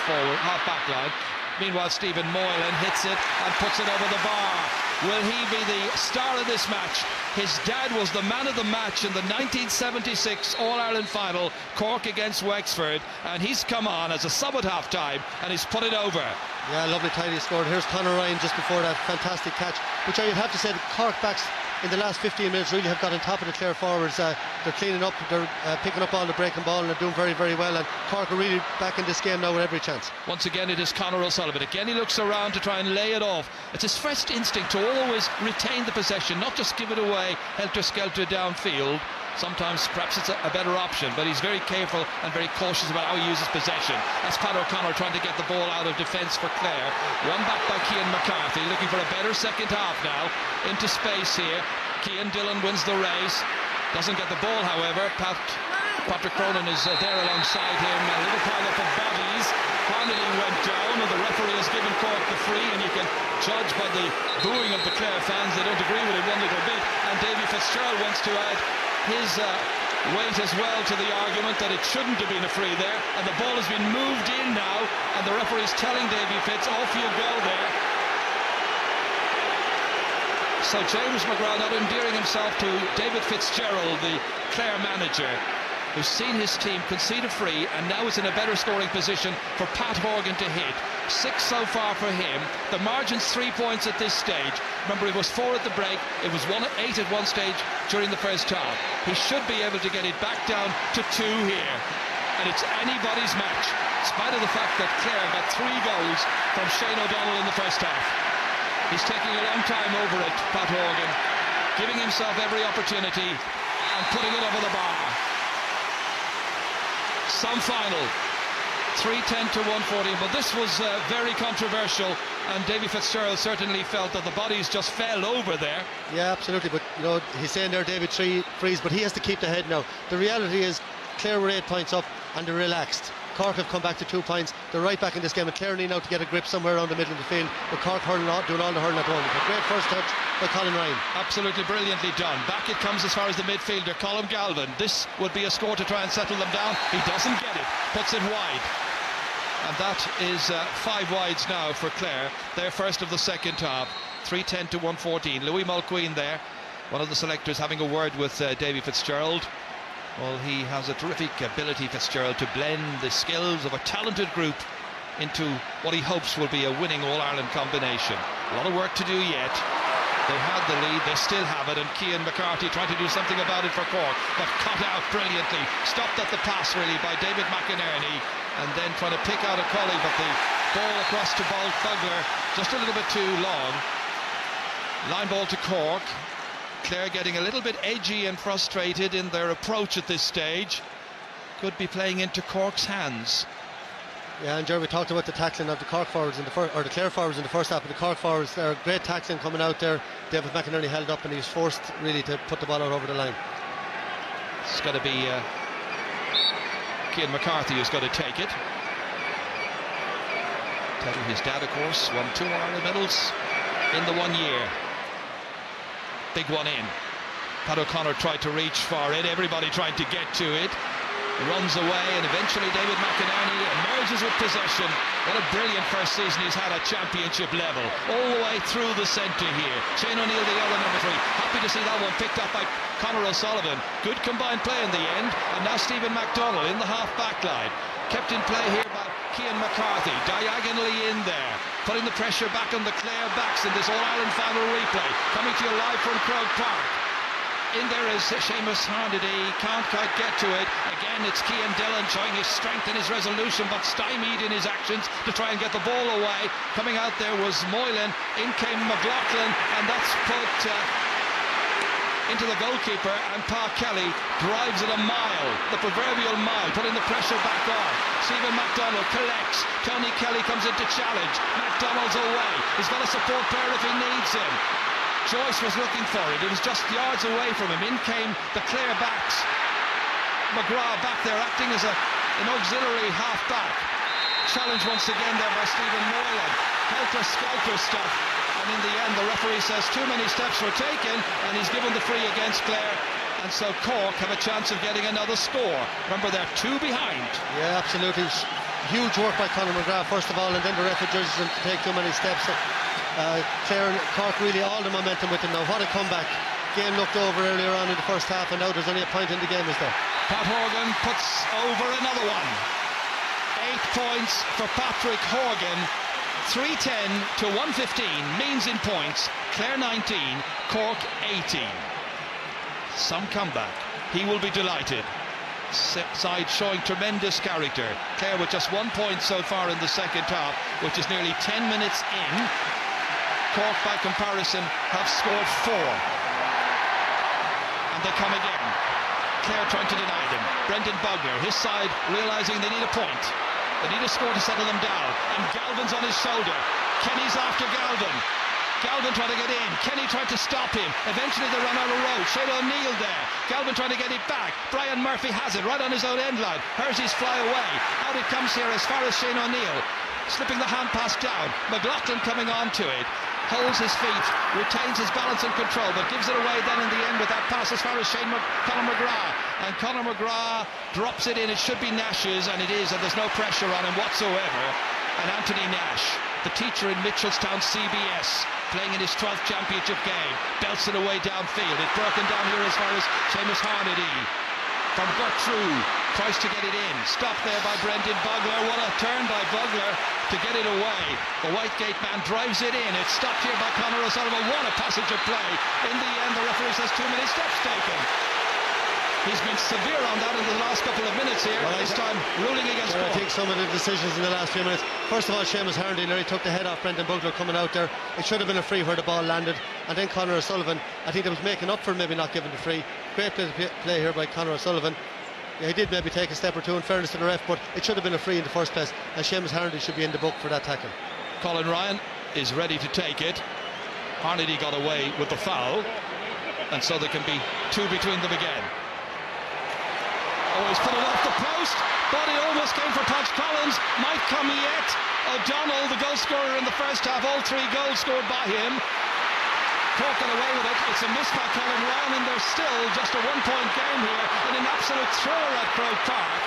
back line. Meanwhile, Stephen Moylan hits it and puts it over the bar. Will he be the star of this match? His dad was the man of the match in the 1976 All-Ireland final, Cork against Wexford, and he's come on as a sub at half-time and he's put it over. Yeah, lovely tidy score. Here's Conor Ryan just before that fantastic catch, which I'd have to say the Cork backs in the last 15 minutes really have got on top of the Clare forwards. They're cleaning up, they're picking up all the breaking ball, and they're doing very, very well, and Cork are really back in this game now with every chance. Once again it is Conor O'Sullivan. Again he looks around to try and lay it off. It's his first instinct to always retain the possession, not just give it away helter-skelter downfield. Sometimes perhaps it's a better option, but he's very careful and very cautious about how he uses possession. That's Pat O'Connor trying to get the ball out of defence for Clare. Run back by Cian McCarthy, looking for a better second half now. Into space here. Cian Dillon wins the race. Doesn't get the ball, however. Patrick Cronin is there alongside him. A little pile up of bodies. Connolly went down, and the referee has given Cork the free, and you can judge by the booing of the Clare fans. They don't agree with it one little bit, and Davy Fitzgerald wants to add his weight as well to the argument that it shouldn't have been a free there, and the ball has been moved in now, and the referee's telling Davy Fitz, off you go there. So James McGrath not endearing himself to David Fitzgerald, the Clare manager, who's seen his team concede a free and now is in a better scoring position for Pat Horgan to hit. 6 so far for him. The margin's 3 points at this stage. Remember, it was 4 at the break. It was 8 at one stage during the first half. He should be able to get it back down to 2 here. And it's anybody's match, in spite of the fact that Clare got 3 goals from Shane O'Donnell in the first half. He's taking a long time over it, Pat Horgan, giving himself every opportunity and putting it over the bar. Some final, 3:10 to 1:14, but this was very controversial, and Davy Fitzgerald certainly felt that the bodies just fell over there. Yeah, absolutely, but you know, he's saying there David freeze, but he has to keep the head now. The reality is Clare were 8 points up and they're relaxed. Cork have come back to 2 points. They're right back in this game, and Clare need now to get a grip somewhere around the middle of the field, but Cork doing all the hurling at the moment. A great first touch by Colin Ryan. Absolutely brilliantly done. Back it comes as far as the midfielder, Colm Galvin. This would be a score to try and settle them down. He doesn't get it, puts it wide. And that is 5 wides now for Clare. Their first of the second half. 3:10 to 1:14. Louis Mulqueen there, one of the selectors, having a word with Davy Fitzgerald. Well, he has a terrific ability, Fitzgerald, to blend the skills of a talented group into what he hopes will be a winning All-Ireland combination. A lot of work to do yet. They had the lead, they still have it, and Cian McCarthy trying to do something about it for Cork, but cut out brilliantly. Stopped at the pass, really, by David McInerney, and then trying to pick out a collie, but the ball across to Bogler just a little bit too long. Line ball to Cork. Clare getting a little bit edgy and frustrated in their approach at this stage. Could be playing into Cork's hands. Yeah, and Jeremy talked about the tackling of the Cork forwards in the or the Clare forwards in the first half. But the Cork forwards, they're great tackling coming out there. David McInerney held up and he was forced really to put the ball out over the line. It's got to be Cian McCarthy who's got to take it. Telling his dad, of course, won 2 Ireland medals in the 1 year. Big one in. Pat O'Connor tried to reach for it. Everybody tried to get to it. Runs away, and eventually David McInerney emerges with possession. What a brilliant first season he's had at championship level, all the way through the centre here. Shane O'Neill, the other number 3. Happy to see that one picked up by Conor O'Sullivan. Good combined play in the end, and now Stephen McDonnell in the half-back line. Kept in play here by Cian McCarthy, diagonally in there, putting the pressure back on the Clare backs in this All-Ireland final replay. Coming to you live from Croke Park. In there is Seamus Harnedy, can't quite get to it. Again, it's Cian Dillon showing his strength and his resolution, but stymied in his actions to try and get the ball away. Coming out there was Moylan, in came McLaughlin, and that's put into the goalkeeper, and Pa Kelly drives it a mile, the proverbial mile, putting the pressure back on. Stephen McDonnell collects, Tony Kelly comes in to challenge, McDonnell's away, he's got a support player if he needs him. Joyce was looking for it. It was just yards away from him. In came the Clare backs. McGrath back there acting as an auxiliary half-back. Challenge once again there by Stephen Moylan. Helter-skelter stuff. And in the end, the referee says too many steps were taken, and he's given the free against Clare. And so Cork have a chance of getting another score. Remember, they're 2 behind. Yeah, absolutely. Huge work by Conor McGrath, first of all, and then the referee judges him to take too many steps. Clare and Cork really all the momentum with them now. What a comeback. Game looked over earlier on in the first half, and now there's only a point in the game, is there? Pat Horgan puts over another one. 8 points for Patrick Horgan. 310 to 115 means in points. Clare 19, Cork 18. Some comeback. He will be delighted. Side showing tremendous character. Clare with just 1 point so far in the second half, which is nearly 10 minutes in. Cork, by comparison, have scored 4. And they come again. Clare trying to deny them. Brendan Bugler, his side, realising they need a point. They need a score to settle them down. And Galvin's on his shoulder. Kenny's after Galvin. Galvin trying to get in. Kenny tried to stop him. Eventually they run out of road. Shane O'Neill there. Galvin trying to get it back. Brian Murphy has it right on his own end line. Hersies fly away. Out it comes here as far as Shane O'Neill. Slipping the hand pass down. McLaughlin coming on to it. Holds his feet, retains his balance and control, but gives it away then in the end with that pass as far as Conor McGrath. And Conor McGrath drops it in. It should be Nash's, and it is, and there's no pressure on him whatsoever. And Anthony Nash, the teacher in Mitchelstown CBS, playing in his 12th championship game, belts it away downfield. It's broken down here as far as Seamus Harnedy. From Gertrude, tries to get it in. Stopped there by Brendan Bugler. What a turn by Bugler to get it away. The Whitegate man drives it in. It's stopped here by Conor O'Sullivan. What a passage of play. In the end, the referee says too many steps taken. He's been severe on that in the last couple of minutes here. Well, this time ruling against Cork. I think some of the decisions in the last few minutes. First of all, Seamus Harnedy nearly took the head off Brendan Bugler coming out there. It should have been a free where the ball landed. And then Conor O'Sullivan, I think, that was making up for maybe not giving the free. Great play here by Conor O'Sullivan. Yeah, he did maybe take a step or two in fairness to the ref, but it should have been a free in the first place. And Seamus Harnedy should be in the book for that tackle. Colin Ryan is ready to take it. Harnedy got away with the foul, and so there can be 2 between them again. Oh, he's put it off the post, but it almost came for Podge Collins. Might come yet. O'Donnell, the goal scorer in the first half, all 3 goals scored by him. Cork got away with it. It's a miss by Colin Ryan, and there's still just a 1-point game here, and an absolute thriller at Croke Park.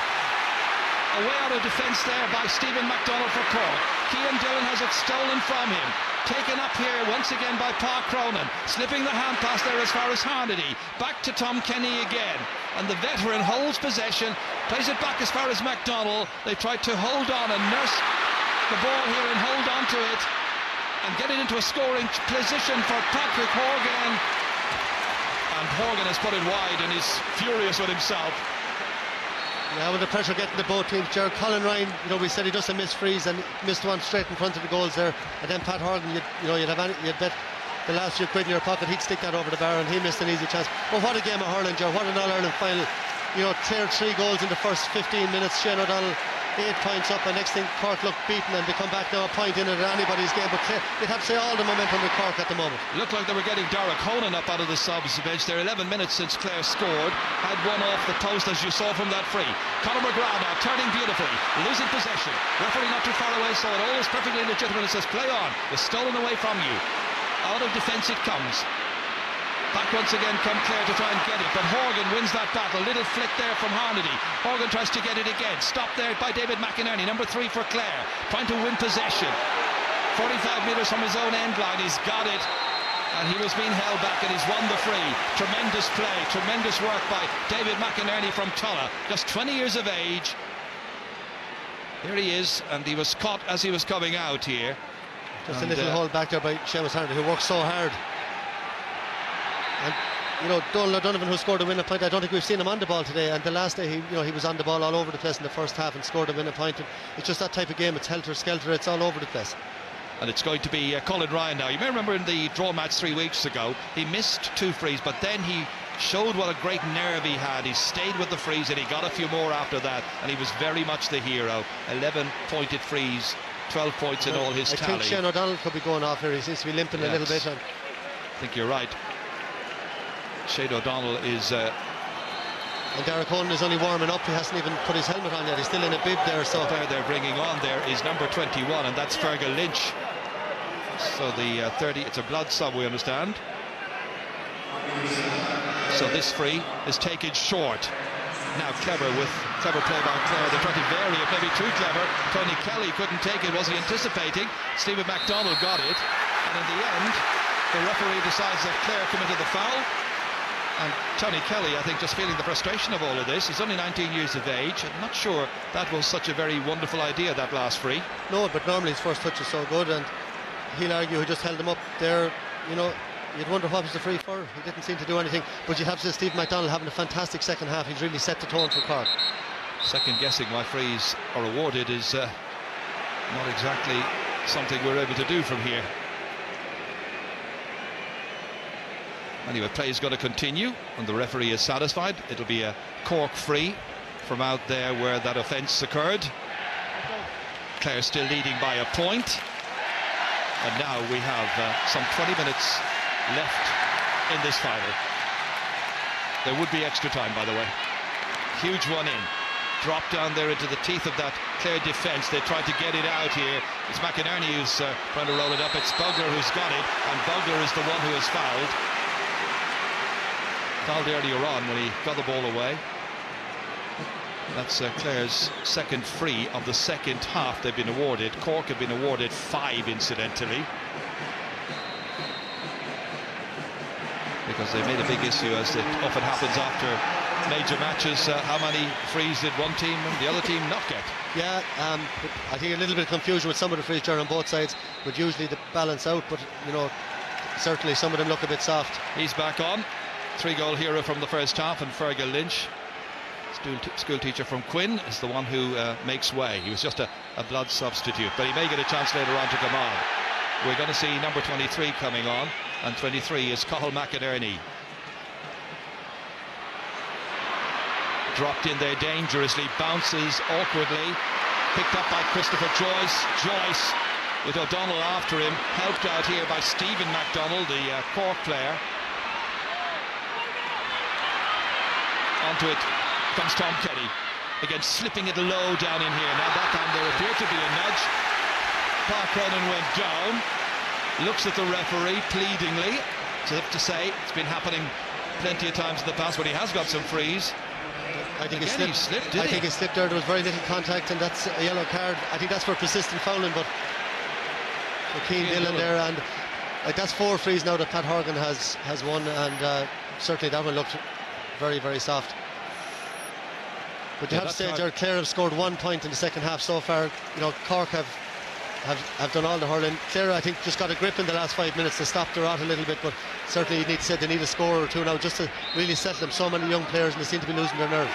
Away out of defence there by Stephen McDonnell for Cork. Cian Dillon has it stolen from him. Taken up here once again by Pa Cronin. Slipping the hand pass there as far as Harnedy. Back to Tom Kenny again. And the veteran holds possession. Plays it back as far as McDonnell. They tried to hold on and nurse the ball here and hold on to it. And get it into a scoring position for Patrick Horgan. And Horgan has put it wide and is furious with himself. Yeah, with the pressure getting to both teams, Jared Colin Ryan, we said he doesn't miss frees and missed one straight in front of the goals there. And then Pat Horgan, you'd bet the last few quid in your pocket, he'd stick that over the bar, and he missed an easy chance. But what a game of hurling, Joe. What an All-Ireland final. You know, Clare 3 goals in the first 15 minutes. Shane O'Donnell 8 points up, and next thing Cork looked beaten, and they come back now a point in it at anybody's game. But Clare, you'd have to say all the momentum with Cork at the moment. Looked like they were getting Dara Conan up out of the subs bench. They're 11 minutes since Clare scored. Had one off the post, as you saw from that free. Conor McGrath now turning beautifully, losing possession. Referee not too far away, so it all is perfectly legitimate. It says play on. It's stolen away from you. Out of defence it comes. Back once again come Clare to try and get it, but Horgan wins that battle. Little flick there from Harnedy. Horgan tries to get it again. Stopped there by David McInerney, number 3 for Clare, trying to win possession. 45 metres from his own end line. He's got it, and he was being held back, and he's won the free. Tremendous play, tremendous work by David McInerney from Tulla, just 20 years of age. Here he is, and he was caught as he was coming out here. Just a little hold back there by Seamus Harnedy, who worked so hard. And you know, Donald O'Donovan, who scored a winning point, I don't think we've seen him on the ball today, and the last day he was on the ball all over the place in the first half and scored a winning point. It's just that type of game. It's helter-skelter, it's all over the place. And it's going to be Colin Ryan now. You may remember in the draw match 3 weeks ago, he missed 2 frees, but then he showed what a great nerve he had. He stayed with the frees, and he got a few more after that, and he was very much the hero. 11 pointed frees, 12 points in all his tally. I think Shane O'Donnell could be going off here. He seems to be limping a little bit. And I think you're right. Shane O'Donnell is... and Derek Conan is only warming up. He hasn't even put his helmet on yet. He's still in a bib there. So they're bringing on there is number 21, and that's Fergal Lynch. So the 30, it's a blood sub, we understand. So this free is taken short. Now clever play by Clare. They're trying to vary it, maybe too clever. Tony Kelly couldn't take it. Was he anticipating? Stephen MacDonald got it, and in the end the referee decides that Clare committed the foul. And Tony Kelly, I think, just feeling the frustration of all of this. He's only 19 years of age. I'm not sure that was such a very wonderful idea, that last free. No, but normally his first touch is so good, and he'll argue he just held him up there. You know, you'd wonder what was the free for. He didn't seem to do anything. But you'd have to say Steve MacDonald having a fantastic second half. He's really set the tone for Cork. Second guessing why frees are awarded is not exactly something we're able to do from here. Anyway, play is going to continue, and the referee is satisfied. It'll be a Cork free from out there where that offence occurred. Clare still leading by a point. And now we have some 20 minutes left in this final. There would be extra time, by the way. Huge one in. Dropped down there into the teeth of that Clare defence. They tried to get it out here. It's McInerney who's trying to roll it up. It's Bugler who's got it, and Bugler is the one who has fouled. Fouled earlier on when he got the ball away. That's Clare's second free of the second half they've been awarded. Cork have been awarded 5, incidentally, because they made a big issue, as it often happens after major matches. How many frees did one team and the other team not get? Yeah, I think a little bit of confusion with some of the frees on both sides, but usually they balance out. But you know, certainly some of them look a bit soft. He's back on. 3-goal hero from the first half, and Fergal Lynch, school teacher from Quinn, is the one who makes way. He was just a blood substitute, but he may get a chance later on to come on. We're going to see number 23 coming on, and 23 is Cathal McInerney. Dropped in there dangerously, bounces awkwardly, picked up by Christopher Joyce. Joyce, with O'Donnell after him, helped out here by Stephen MacDonald, the Cork player. Onto it comes Tom Kenny, again slipping it low down in here. Now that time there appeared to be a nudge. Park Cronin went down, looks at the referee pleadingly, as if to say it's been happening plenty of times in the past when he has got some frees. I think again, he slipped. I think he slipped there. There was very little contact, and that's a yellow card. I think that's for persistent fouling, but for Keane Dillon there, and that's 4 frees now that Pat Horgan has won, and certainly that one looked very, very soft. But you have to say, Jared, Clare have scored 1 point in the second half so far. You know, Cork have done all the hurling. Clare, I think, just got a grip in the last 5 minutes to stop the rot a little bit, but certainly you need to say they need a score or two now just to really settle them. So many young players, and they seem to be losing their nerve.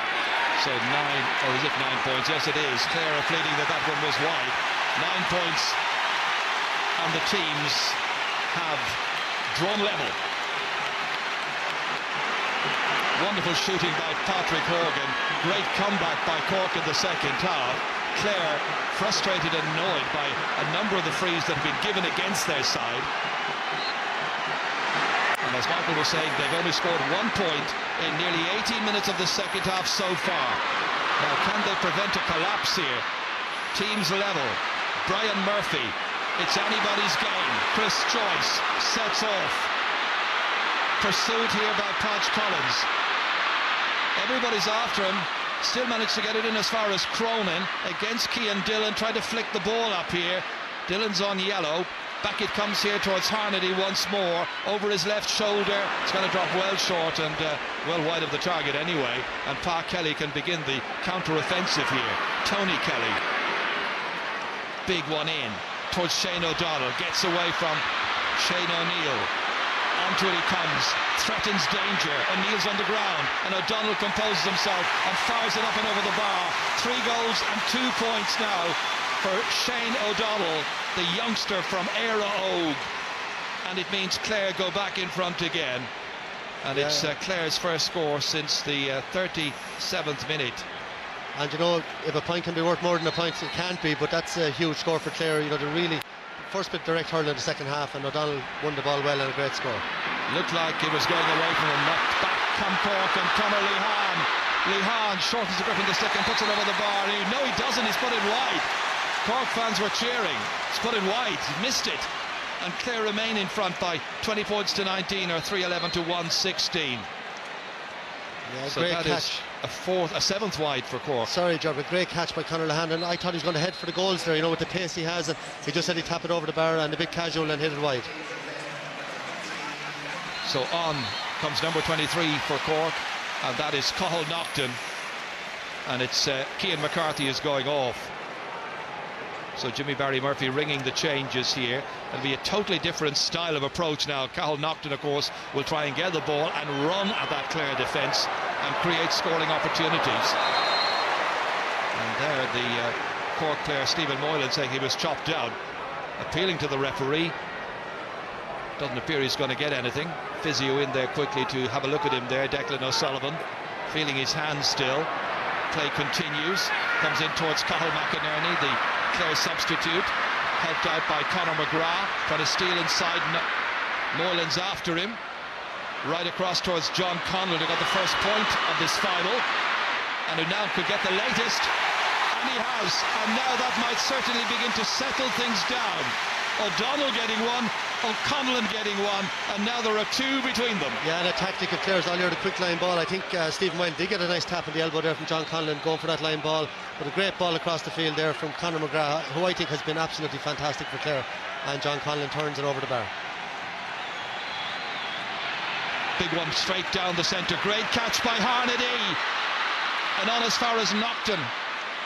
So 9, or is it 9 points? Yes, it is. Clare are pleading that one was wide. 9 points, and the teams have drawn level. Wonderful shooting by Patrick Horgan. Great comeback by Cork in the second half. Clare frustrated and annoyed by a number of the frees that have been given against their side. And as Michael was saying, they've only scored 1 point in nearly 18 minutes of the second half so far. Now, can they prevent a collapse here? Teams level. Brian Murphy. It's anybody's game. Chris Joyce sets off. Pursued here by Podge Collins. Everybody's after him. Still managed to get it in as far as Cronin against Cian Dillon. Tried to flick the ball up here. Dillon's on yellow. Back it comes here towards Harnedy once more. Over his left shoulder. It's going to drop well short and well wide of the target anyway. And Pa Kelly can begin the counter-offensive here. Tony Kelly. Big one in towards Shane O'Donnell. Gets away from Shane O'Neill. Onto it he comes, threatens danger. O'Neill's on the ground, and O'Donnell composes himself and fires it up and over the bar. 3 goals and 2 points now for Shane O'Donnell, the youngster from Éire Óg. And it means Clare go back in front again. And it's Clare's first score since the 37th minute. And you know, if a point can be worth more than a point, it can't be, but that's a huge score for Clare. You know, they're really first bit direct hurl in the second half, and O'Donnell won the ball well and a great score. Looked like it was going away from him. Knocked back come Cork, and Conor Lehane. Lehane shortens the grip in the stick and puts it over the bar. No, he doesn't. He's put it wide. Cork fans were cheering. He's put it wide. He missed it. And Clare remain in front by 20 points to 19, or 3-11 to 1-16. Yeah, so great that catch. Is a 7th wide for Cork. Sorry, Joe, but great catch by Conor Lehane, and I thought he was going to head for the goals there, you know, with the pace he has, and he just said he'd tap it over the bar and a bit casual and hit it wide. So on comes number 23 for Cork, and that is Cathal Naughton, and it's Cian McCarthy is going off. So Jimmy Barry Murphy ringing the changes here. It'll be a totally different style of approach now. Cathal Naughton, of course, will try and get the ball and run at that Clare defence and create scoring opportunities. And there the Cork player Stephen Moylan saying he was chopped down, appealing to the referee. Doesn't appear he's going to get anything. Physio in there quickly to have a look at him there. Declan O'Sullivan feeling his hands still. Play continues. Comes in towards Cathal McInerney, the Clare substitute, helped out by Conor McGrath, trying to steal inside. Moylan's after him, right across towards John Conlon, who got the first point of this final, and who now could get the latest, and he has. And now that might certainly begin to settle things down. O'Donnell getting one, O'Connell getting one, and now there are 2 between them. Yeah, and a tactic of Clare's earlier, the quick line ball. I think Stephen Wayne did get a nice tap on the elbow there from John Conlon, going for that line ball, but a great ball across the field there from Conor McGrath, who I think has been absolutely fantastic for Clare, and John Conlon turns it over the bar. Big one straight down the centre, great catch by Harnedy, and on as far as Naughton.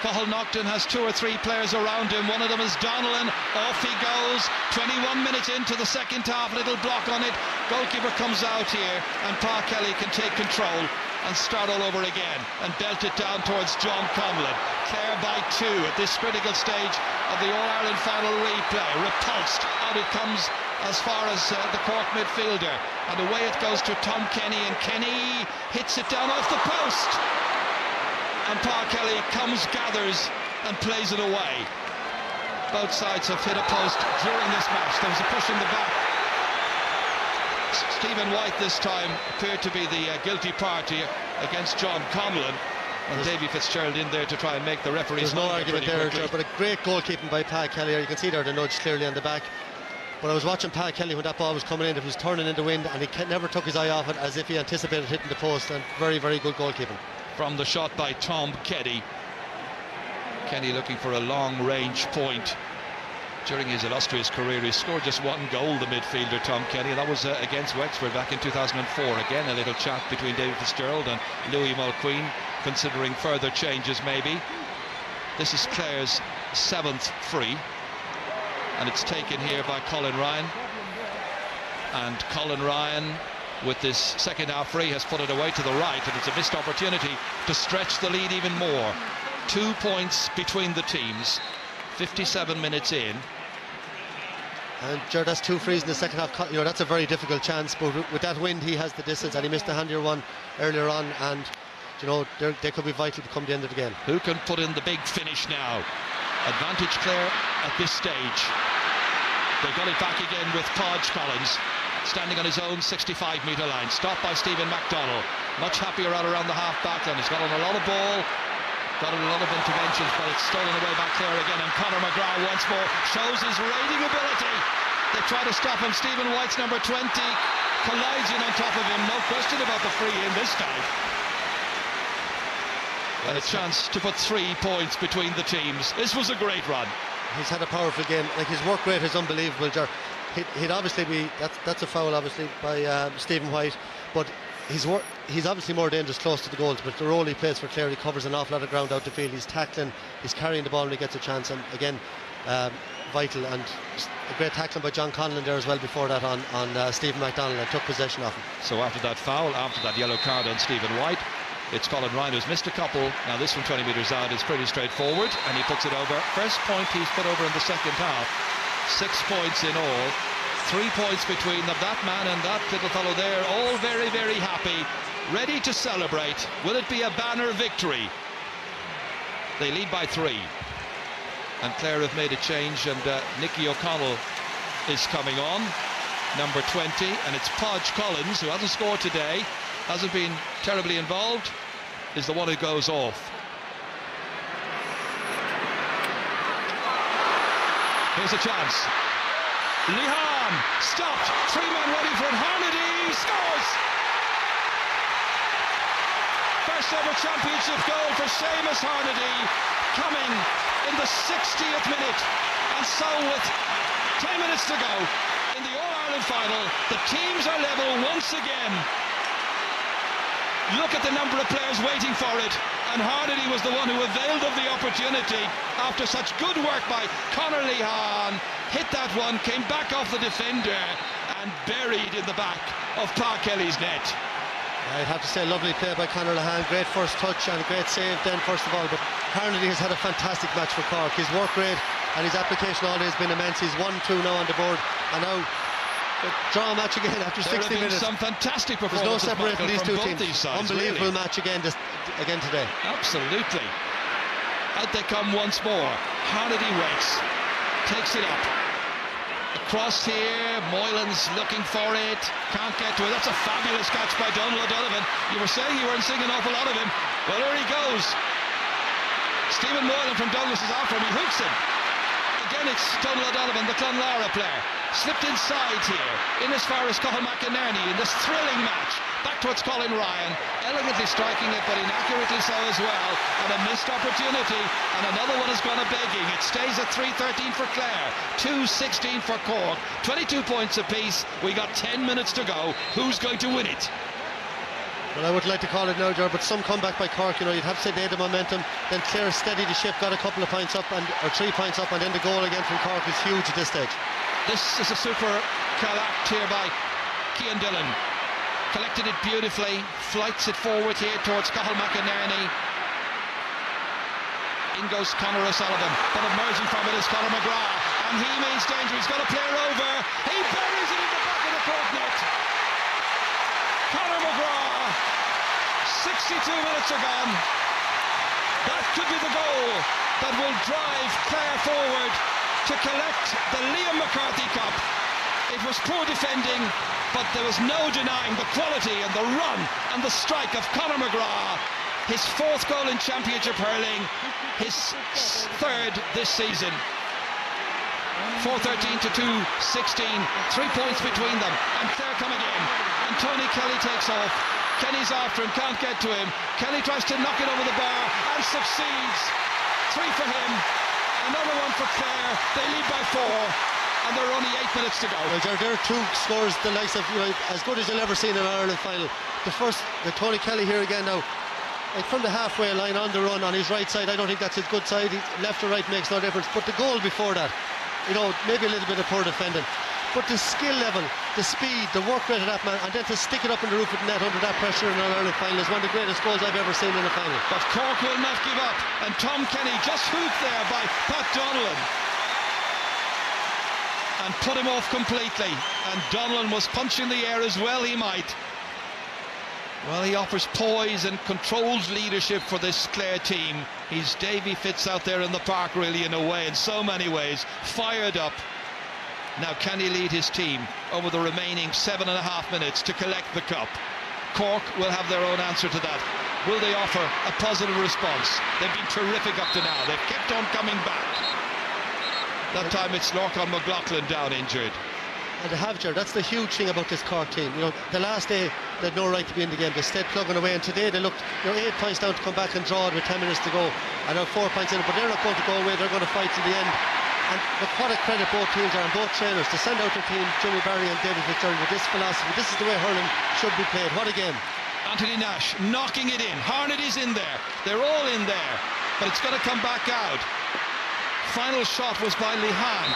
Cathal Naughton has 2 or 3 players around him. One of them is Donnellan. Off he goes. 21 minutes into the second half. Little block on it. Goalkeeper comes out here, and Pa Kelly can take control and start all over again and belt it down towards John Conlon. Clare by 2 at this critical stage of the All-Ireland final replay. Repulsed. Out it comes as far as the Cork midfielder, and away it goes to Tom Kenny, and Kenny hits it down off the post. And Pa Kelly comes, gathers, and plays it away. Both sides have hit a post during this match. There was a push in the back. Stephen White this time appeared to be the guilty party against John Conlon. And Davy Fitzgerald in there to try and make the referee's There's no argument there, but a great goalkeeping by Pa Kelly. You can see there the nudge clearly on the back. But I was watching Pa Kelly when that ball was coming in. It was turning in the wind, and he never took his eye off it, as if he anticipated hitting the post. And very, very good goalkeeping. From the shot by Tom Kenny. Kenny looking for a long-range point. During his illustrious career, he scored just 1 goal, the midfielder Tom Kenny. That was against Wexford back in 2004. Again, a little chat between David Fitzgerald and Louis Mulqueen, considering further changes maybe. This is Clare's 7th free, and it's taken here by Colin Ryan. And Colin Ryan, with this second half free, has put it away to the right, and it's a missed opportunity to stretch the lead even more. 2 points between the teams, 57 minutes in. And Ger, that's 2 frees in the second half. You know, that's a very difficult chance, but with that wind he has the distance, and he missed a handier one earlier on, and you know, they could be vital to come the end of the game. Who can put in the big finish now? Advantage Clare at this stage. They got it back again with Podge Collins standing on his own 65-metre line, stopped by Stephen MacDonald. Much happier out around the half-back line. He's got on a lot of ball, got in a lot of interventions, but it's stolen away back Clare again, and Conor McGrath once more shows his raiding ability. They try to stop him. Stephen White's number 20 collides in on top of him. No question about the free in this time. And a chance to put 3 points between the teams. This was a great run. He's had a powerful game. Like, his work rate is unbelievable, Ger. He'd obviously be, that's a foul obviously by Stephen White, but he's obviously more dangerous close to the goals, but the role he plays for Clare, he covers an awful lot of ground out the field. He's tackling, he's carrying the ball when he gets a chance, and again vital, and a great tackling by John Conlon there as well before that on Stephen MacDonald, and took possession of him. So after that foul, after that yellow card on Stephen White, it's Colin Ryan who's missed a couple. Now this from 20 metres out is pretty straightforward, and he puts it over. First point he's put over in the second half. 6 points in all, 3 points between them. That man and that little fellow there, all very, very happy, ready to celebrate. Will it be a banner victory? They lead by 3, and Clare have made a change, and Nicky O'Connell is coming on, number 20, and it's Podge Collins, who hasn't scored today, hasn't been terribly involved, is the one who goes off. Here's a chance. Lihan stopped, 3 men ready for it. Harnedy scores! First ever championship goal for Seamus Harnedy, coming in the 60th minute. And so with 10 minutes to go in the All-Ireland final, the teams are level once again. Look at the number of players waiting for it, and Harnedy was the one who availed of the opportunity after such good work by Conor Lihan. Hit that one, came back off the defender and buried in the back of Pa Kelly's net. I'd have to say, lovely play by Conor Lihan, great first touch and a great save then first of all, but Harnedy has had a fantastic match for Cork. His work rate and his application all day has been immense. He's 1-2 now on the board, and now draw a match again after 60 minutes. Some fantastic performances. There's no separating these two teams. Sides, unbelievable really. match again today. Absolutely. Out they come once more. Harnedy waits, takes it up. Across here, Moylan's looking for it, can't get to it. That's a fabulous catch by Donald O'Donovan. You were saying you weren't seeing an awful lot of him. Well, there he goes. Stephen Moylan from Douglas is after him. He hooks him. Again, it's Donald O'Donovan, the Clonlara player. Slipped inside here, in as far as Cathal McInerney in this thrilling match. Back towards Colin Ryan, elegantly striking it, but inaccurately so as well. And a missed opportunity, and another one has gone a begging. It stays at 3-13 for Clare, 2-16 for Cork, 22 points apiece. We got 10 minutes to go. Who's going to win it? Well, I would like to call it now, Ger, but some comeback by Cork, you know, you'd have to say they had the momentum. Then Clare steadied the ship, got a couple of points up, or 3 points up, and then the goal again from Cork is huge at this stage. This is a super act here by Cian Dillon. Collected it beautifully, flights it forward here towards Cathal McInerney. In goes Conor O'Sullivan, but emerging from it is Conor McGrath, and he means danger. He's got a player over. He buries it in the back of the Cork net. Conor McGrath, 62 minutes are gone. That could be the goal that will drive Clare forward to collect the Liam McCarthy Cup. It was poor defending, but there was no denying the quality and the run and the strike of Conor McGrath. His 4th goal in championship hurling, his 3rd this season. 4-13 to 2-16, 3 points between them, and Clare come again, and Tony Kelly takes off. Kenny's after him, can't get to him. Kelly tries to knock it over the bar and succeeds. 3 for him, another one for Clare. They lead by 4, and there are only 8 minutes to go. Well, there are 2 scores the likes of, you know, as good as you'll ever see in an Ireland final. The Tony Kelly here again now, like from the halfway line on the run on his right side. I don't think that's his good side. Left or right makes no difference, but the goal before that, you know, maybe a little bit of poor defending, but the skill level, the speed, the work rate of that man, and then to stick it up in the roof of the net under that pressure in an Ireland final is one of the greatest goals I've ever seen in a final. But Cork will not give up, and Tom Kenny just hooked there by Pat Donnellan. and put him off completely, and Donnellan was punching the air as well he might. Well, he offers poise and controls leadership for this Clare team. He's Davy Fitz out there in the park, really, in a way, in so many ways, fired up. Now, can he lead his team over the remaining 7.5 minutes to collect the cup? Cork will have their own answer to that. Will they offer a positive response? They've been terrific up to now. They've kept on coming back. That time it's Lorcan McLaughlin down injured. And they have, Gerard. That's the huge thing about this Cork team. You know, the last day they had no right to be in the game. They stayed plugging away, and today they looked, 8 points down to come back and draw it with 10 minutes to go. And they're 4 points in it, but they're not going to go away. They're going to fight to the end. And look, what a credit both teams are, and both trainers, to send out their team, Jimmy Barry and David Fitzgerald, with this philosophy. This is the way hurling should be played. What a game. Anthony Nash knocking it in. Harnett is in there. They're all in there, but it's going to come back out. Final shot was by Lihan.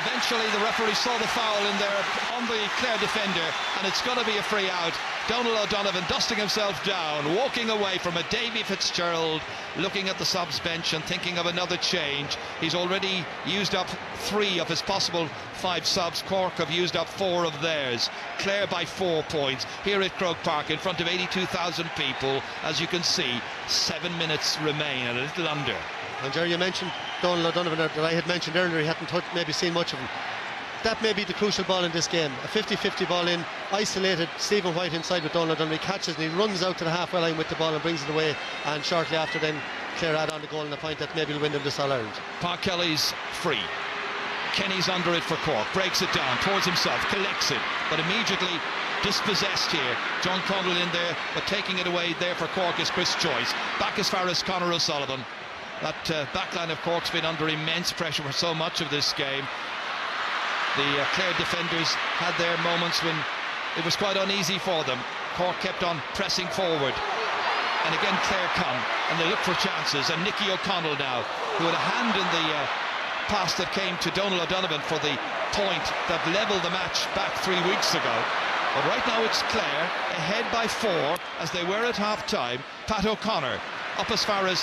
Eventually the referee saw the foul in there on the Clare defender, and it's going to be a free out. Donal O'Donovan dusting himself down, walking away from a Davy Fitzgerald, looking at the subs bench and thinking of another change. He's already used up 3 of his possible 5 subs. Cork have used up 4 of theirs. Clare by 4 points here at Croke Park in front of 82,000 people. As you can see, 7 minutes remain, and a little under. And Jerry, you mentioned Donal O'Donovan that I had mentioned earlier. He hadn't maybe seen much of him. That may be the crucial ball in this game. A 50-50 ball in, isolated, Stephen White inside with Donal O'Donovan. He catches and he runs out to the halfway line with the ball and brings it away. And shortly after then, Clare add on the goal and a point that maybe will win them this All-Ireland. Park Kelly's free. Kenny's under it for Cork. Breaks it down towards himself, collects it, but immediately dispossessed here. John Connell in there, but taking it away there for Cork is Chris Joyce. Back as far as Conor O'Sullivan. That backline of Cork's been under immense pressure for so much of this game. The Clare defenders had their moments when it was quite uneasy for them. Cork kept on pressing forward, and again Clare come and they look for chances. And Nicky O'Connell now, who had a hand in the pass that came to Donal O'Donovan for the point that levelled the match back 3 weeks ago. But right now it's Clare ahead by 4 as they were at half time. Pat O'Connor up as far as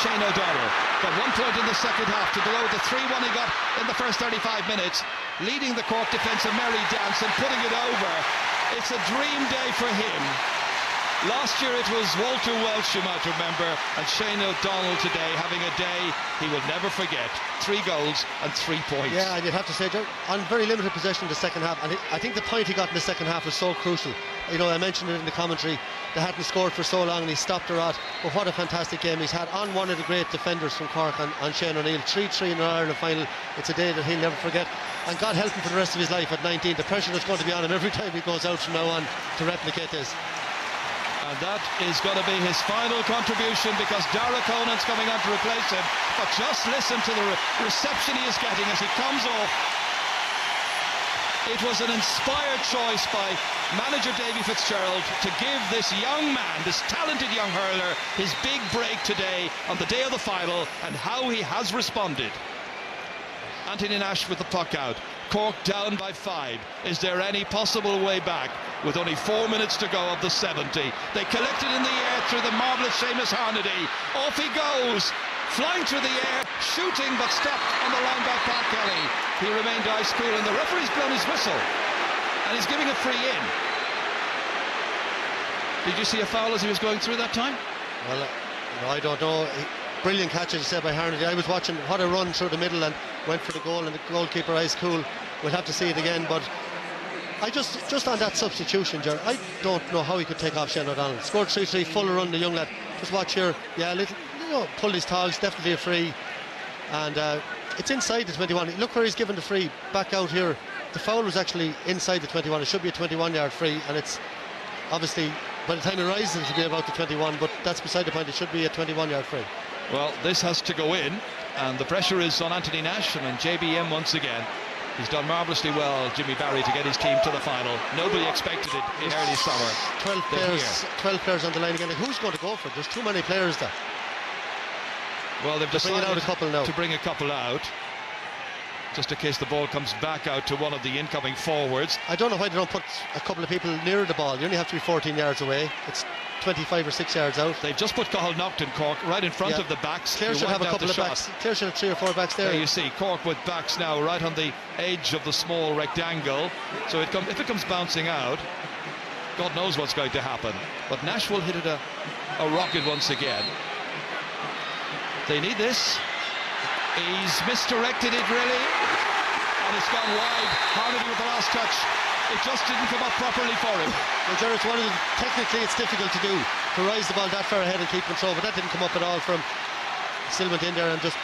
Shane O'Donnell. Got 1 point in the second half to below the 3-1 he got in the first 35 minutes. Leading the Cork defence, a merry dance and putting it over. It's a dream day for him. Last year it was Walter Welsh, you might remember, and Shane O'Donnell today having a day he will never forget. 3 goals and 3 points. Yeah, and you'd have to say, on very limited possession in the second half, and I think the point he got in the second half was so crucial. You know, I mentioned it in the commentary, they hadn't scored for so long and he stopped the rot, but what a fantastic game he's had on one of the great defenders from Cork, on Shane O'Neill. 3-3 in an Ireland final. It's a day that he'll never forget, and God help him for the rest of his life at 19. The pressure that's going to be on him every time he goes out from now on to replicate this. And that is going to be his final contribution, because Dara Conan's coming on to replace him. But just listen to the reception he is getting as he comes off. It was an inspired choice by manager Davy Fitzgerald to give this young man, this talented young hurler, his big break today on the day of the final, and how he has responded. Anthony Nash with the puck out. Cork down by 5. Is there any possible way back with only 4 minutes to go of the 70? They collect it in the air through the marvellous Seamus Harnedy. Off he goes, flying through the air, shooting, but stopped on the line by Park Kelly. He remained ice cool, and the referee's blown his whistle, and he's giving a free in. Did you see a foul as he was going through that time? Well, I don't know. Brilliant catch, as you said, by Harnedy. I was watching what a run through the middle and went for the goal, and the goalkeeper ice cool. We'll have to see it again, but I just on that substitution, Gerard, I don't know how he could take off Shane O'Donnell. Scored 3-3, full run, the young lad. Just watch here, yeah, little, pulled his togs, definitely a free, and it's inside the 21. Look where he's given the free, back out here. The foul was actually inside the 21. It should be a 21-yard free, and it's obviously, by the time it rises, it should be about the 21, but that's beside the point. It should be a 21-yard free. Well, this has to go in, and the pressure is on Anthony Nash and JBM once again. He's done marvellously well, Jimmy Barry, to get his team to the final. Nobody expected it in early summer. 12 players on the line again. Like, who's going to go for it? There's too many players there. Well, they've decided out a couple now. to bring a couple out. just in case the ball comes back out to one of the incoming forwards. I don't know why they don't put a couple of people nearer the ball. You only have to be 14 yards away. It's 25 or 6 yards out. They've just put Cathal Nocton, Cork, right in front of the backs. Clare should have a couple of backs. Clare should have 3 or 4 backs there. There you see Cork with backs now right on the edge of the small rectangle. So if it comes bouncing out, God knows what's going to happen. But Nashville hit it a rocket once again. They need this. He's misdirected it really, and it's gone wide. Harnedy with the last touch. It just didn't come up properly for him. Well, Jared, technically it's difficult to do, to rise the ball that far ahead and keep control, but that didn't come up at all from Still went in there and just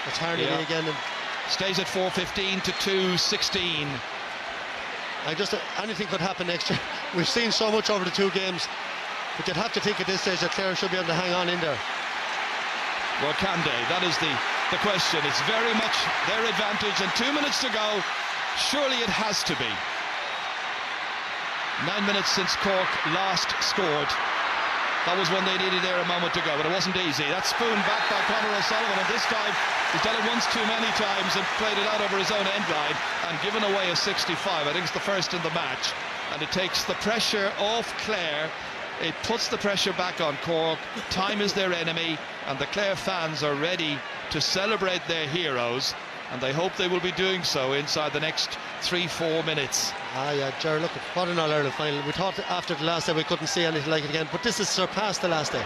it's Harnedy again. And stays at 4:15 to 2:16. Anything could happen next year. We've seen so much over the 2 games, but you'd have to think at this stage that Clare should be able to hang on in there. Well, can they? That is the question. It's very much their advantage, and 2 minutes to go. Surely it has to be. 9 minutes since Cork last scored. That was one they needed there a moment ago, but it wasn't easy. That's spooned back by Conor O'Sullivan, and this time he's done it once too many times and played it out over his own end line and given away a 65. I think it's the first in the match, and it takes the pressure off Clare. It puts the pressure back on Cork. Time is their enemy, and the Clare fans are ready to celebrate their heroes, and they hope they will be doing so inside the next 3-4 minutes. Ger, look, what an All-Ireland final. We thought after the last day we couldn't see anything like it again, but this has surpassed the last day.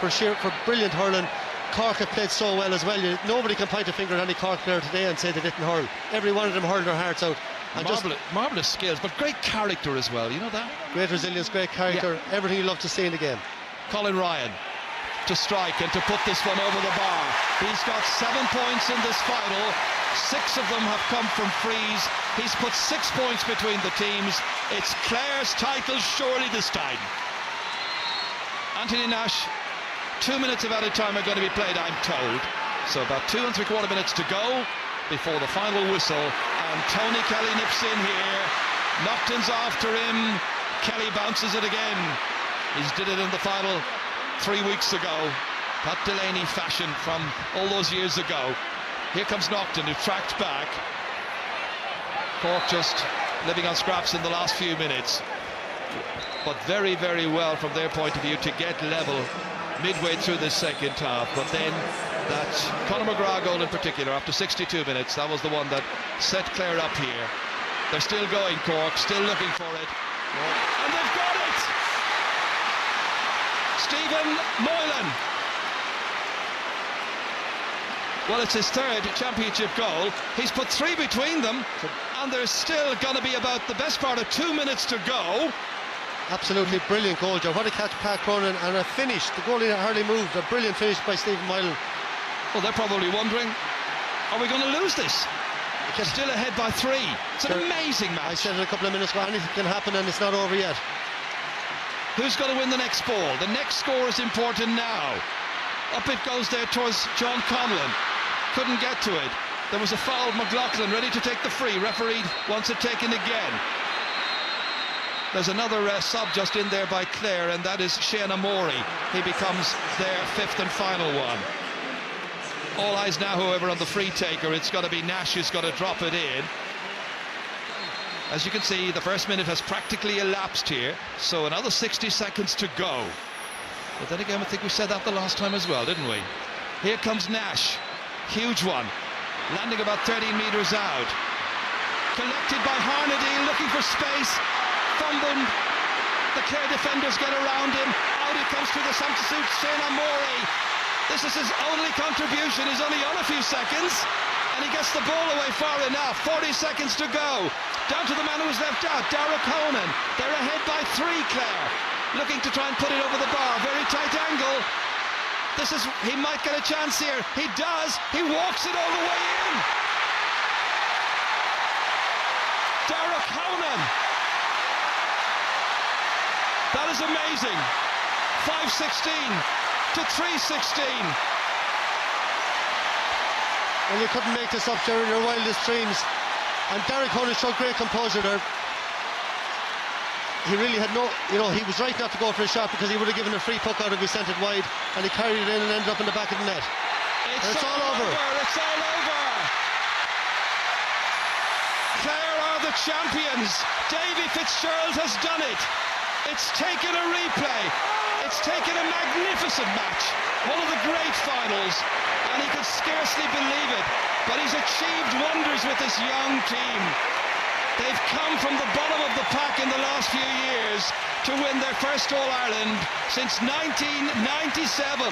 For brilliant hurling. Cork have played so well as well. Nobody can point a finger at any Cork player today and say they didn't hurl. Every one of them hurled their hearts out. And marvellous skills, but great character as well, you know that? Great resilience, great character, everything you love to see in the game. Colin Ryan to strike and to put this one over the bar. He's got 7 points in this final. 6 of them have come from frees. He's put 6 points between the teams. It's Clare's title surely this time. Anthony Nash, 2 minutes of added time are going to be played, I'm told. So about 2 3/4 minutes to go before the final whistle, and Tony Kelly nips in here. Nocton's after him. Kelly bounces it again. He's did it in the final 3 weeks ago. Pat Delaney fashion from all those years ago. Here comes Nocton, who tracked back. Cork just living on scraps in the last few minutes, but very, very well from their point of view to get level midway through the second half. But then that Conor McGrath goal in particular, after 62 minutes, that was the one that set Clare up here. They're still going, Cork, still looking for it, and they've got it! Stephen Moylan. Well, it's his 3rd championship goal. He's put 3 between them, and there's still going to be about the best part of 2 minutes to go. Absolutely brilliant goal, Joe. What a catch, Pat Cronin, and a finish. The goalie hardly moved. A brilliant finish by Stephen Moylan. Well, they're probably wondering, are we going to lose this? They're still ahead by 3. It's an amazing match. I said it a couple of minutes ago, anything can happen, and it's not over yet. Who's going to win the next ball? The next score is important now. Up it goes there towards John Conlon. Couldn't get to it. There was a foul. McLaughlin ready to take the free. Referee wants it taken again. There's another sub just in there by Clare, and that is Shane Amori. He becomes their 5th and final one. All eyes now, however, on the free taker. It's got to be Nash who's got to drop it in. As you can see, the first minute has practically elapsed here, so another 60 seconds to go. But then again, I think we said that the last time as well, didn't we? Here comes Nash. Huge one. Landing about 13 metres out. Collected by Harnedy, looking for space. Fumbled. The Clare defenders get around him. Out he comes to the substitute, Shane Amori. This is his only contribution. He's only on a few seconds, and he gets the ball away far enough. 40 seconds to go. Down to the man who was left out, Dara Conan. They're ahead by 3, Clare. Looking to try and put it over the bar. Very tight angle. He might get a chance here. He does. He walks it all the way in. Dara Conan. That is amazing. 5:16 to 3:16. Well, you couldn't make this up during your wildest dreams. And Dara Conan showed great composure there. He really had he was right not to go for a shot, because he would have given a free puck out if he sent it wide, and he carried it in and ended up in the back of the net. It's all over. It's all over. are the champions. Davy Fitzgerald has done it. It's taken a replay. It's taken a magnificent match, one of the great finals, and he could scarcely believe it. But he's achieved wonders with this young team. They've come from the bottom of the pack in the last few years to win their first All-Ireland since 1997.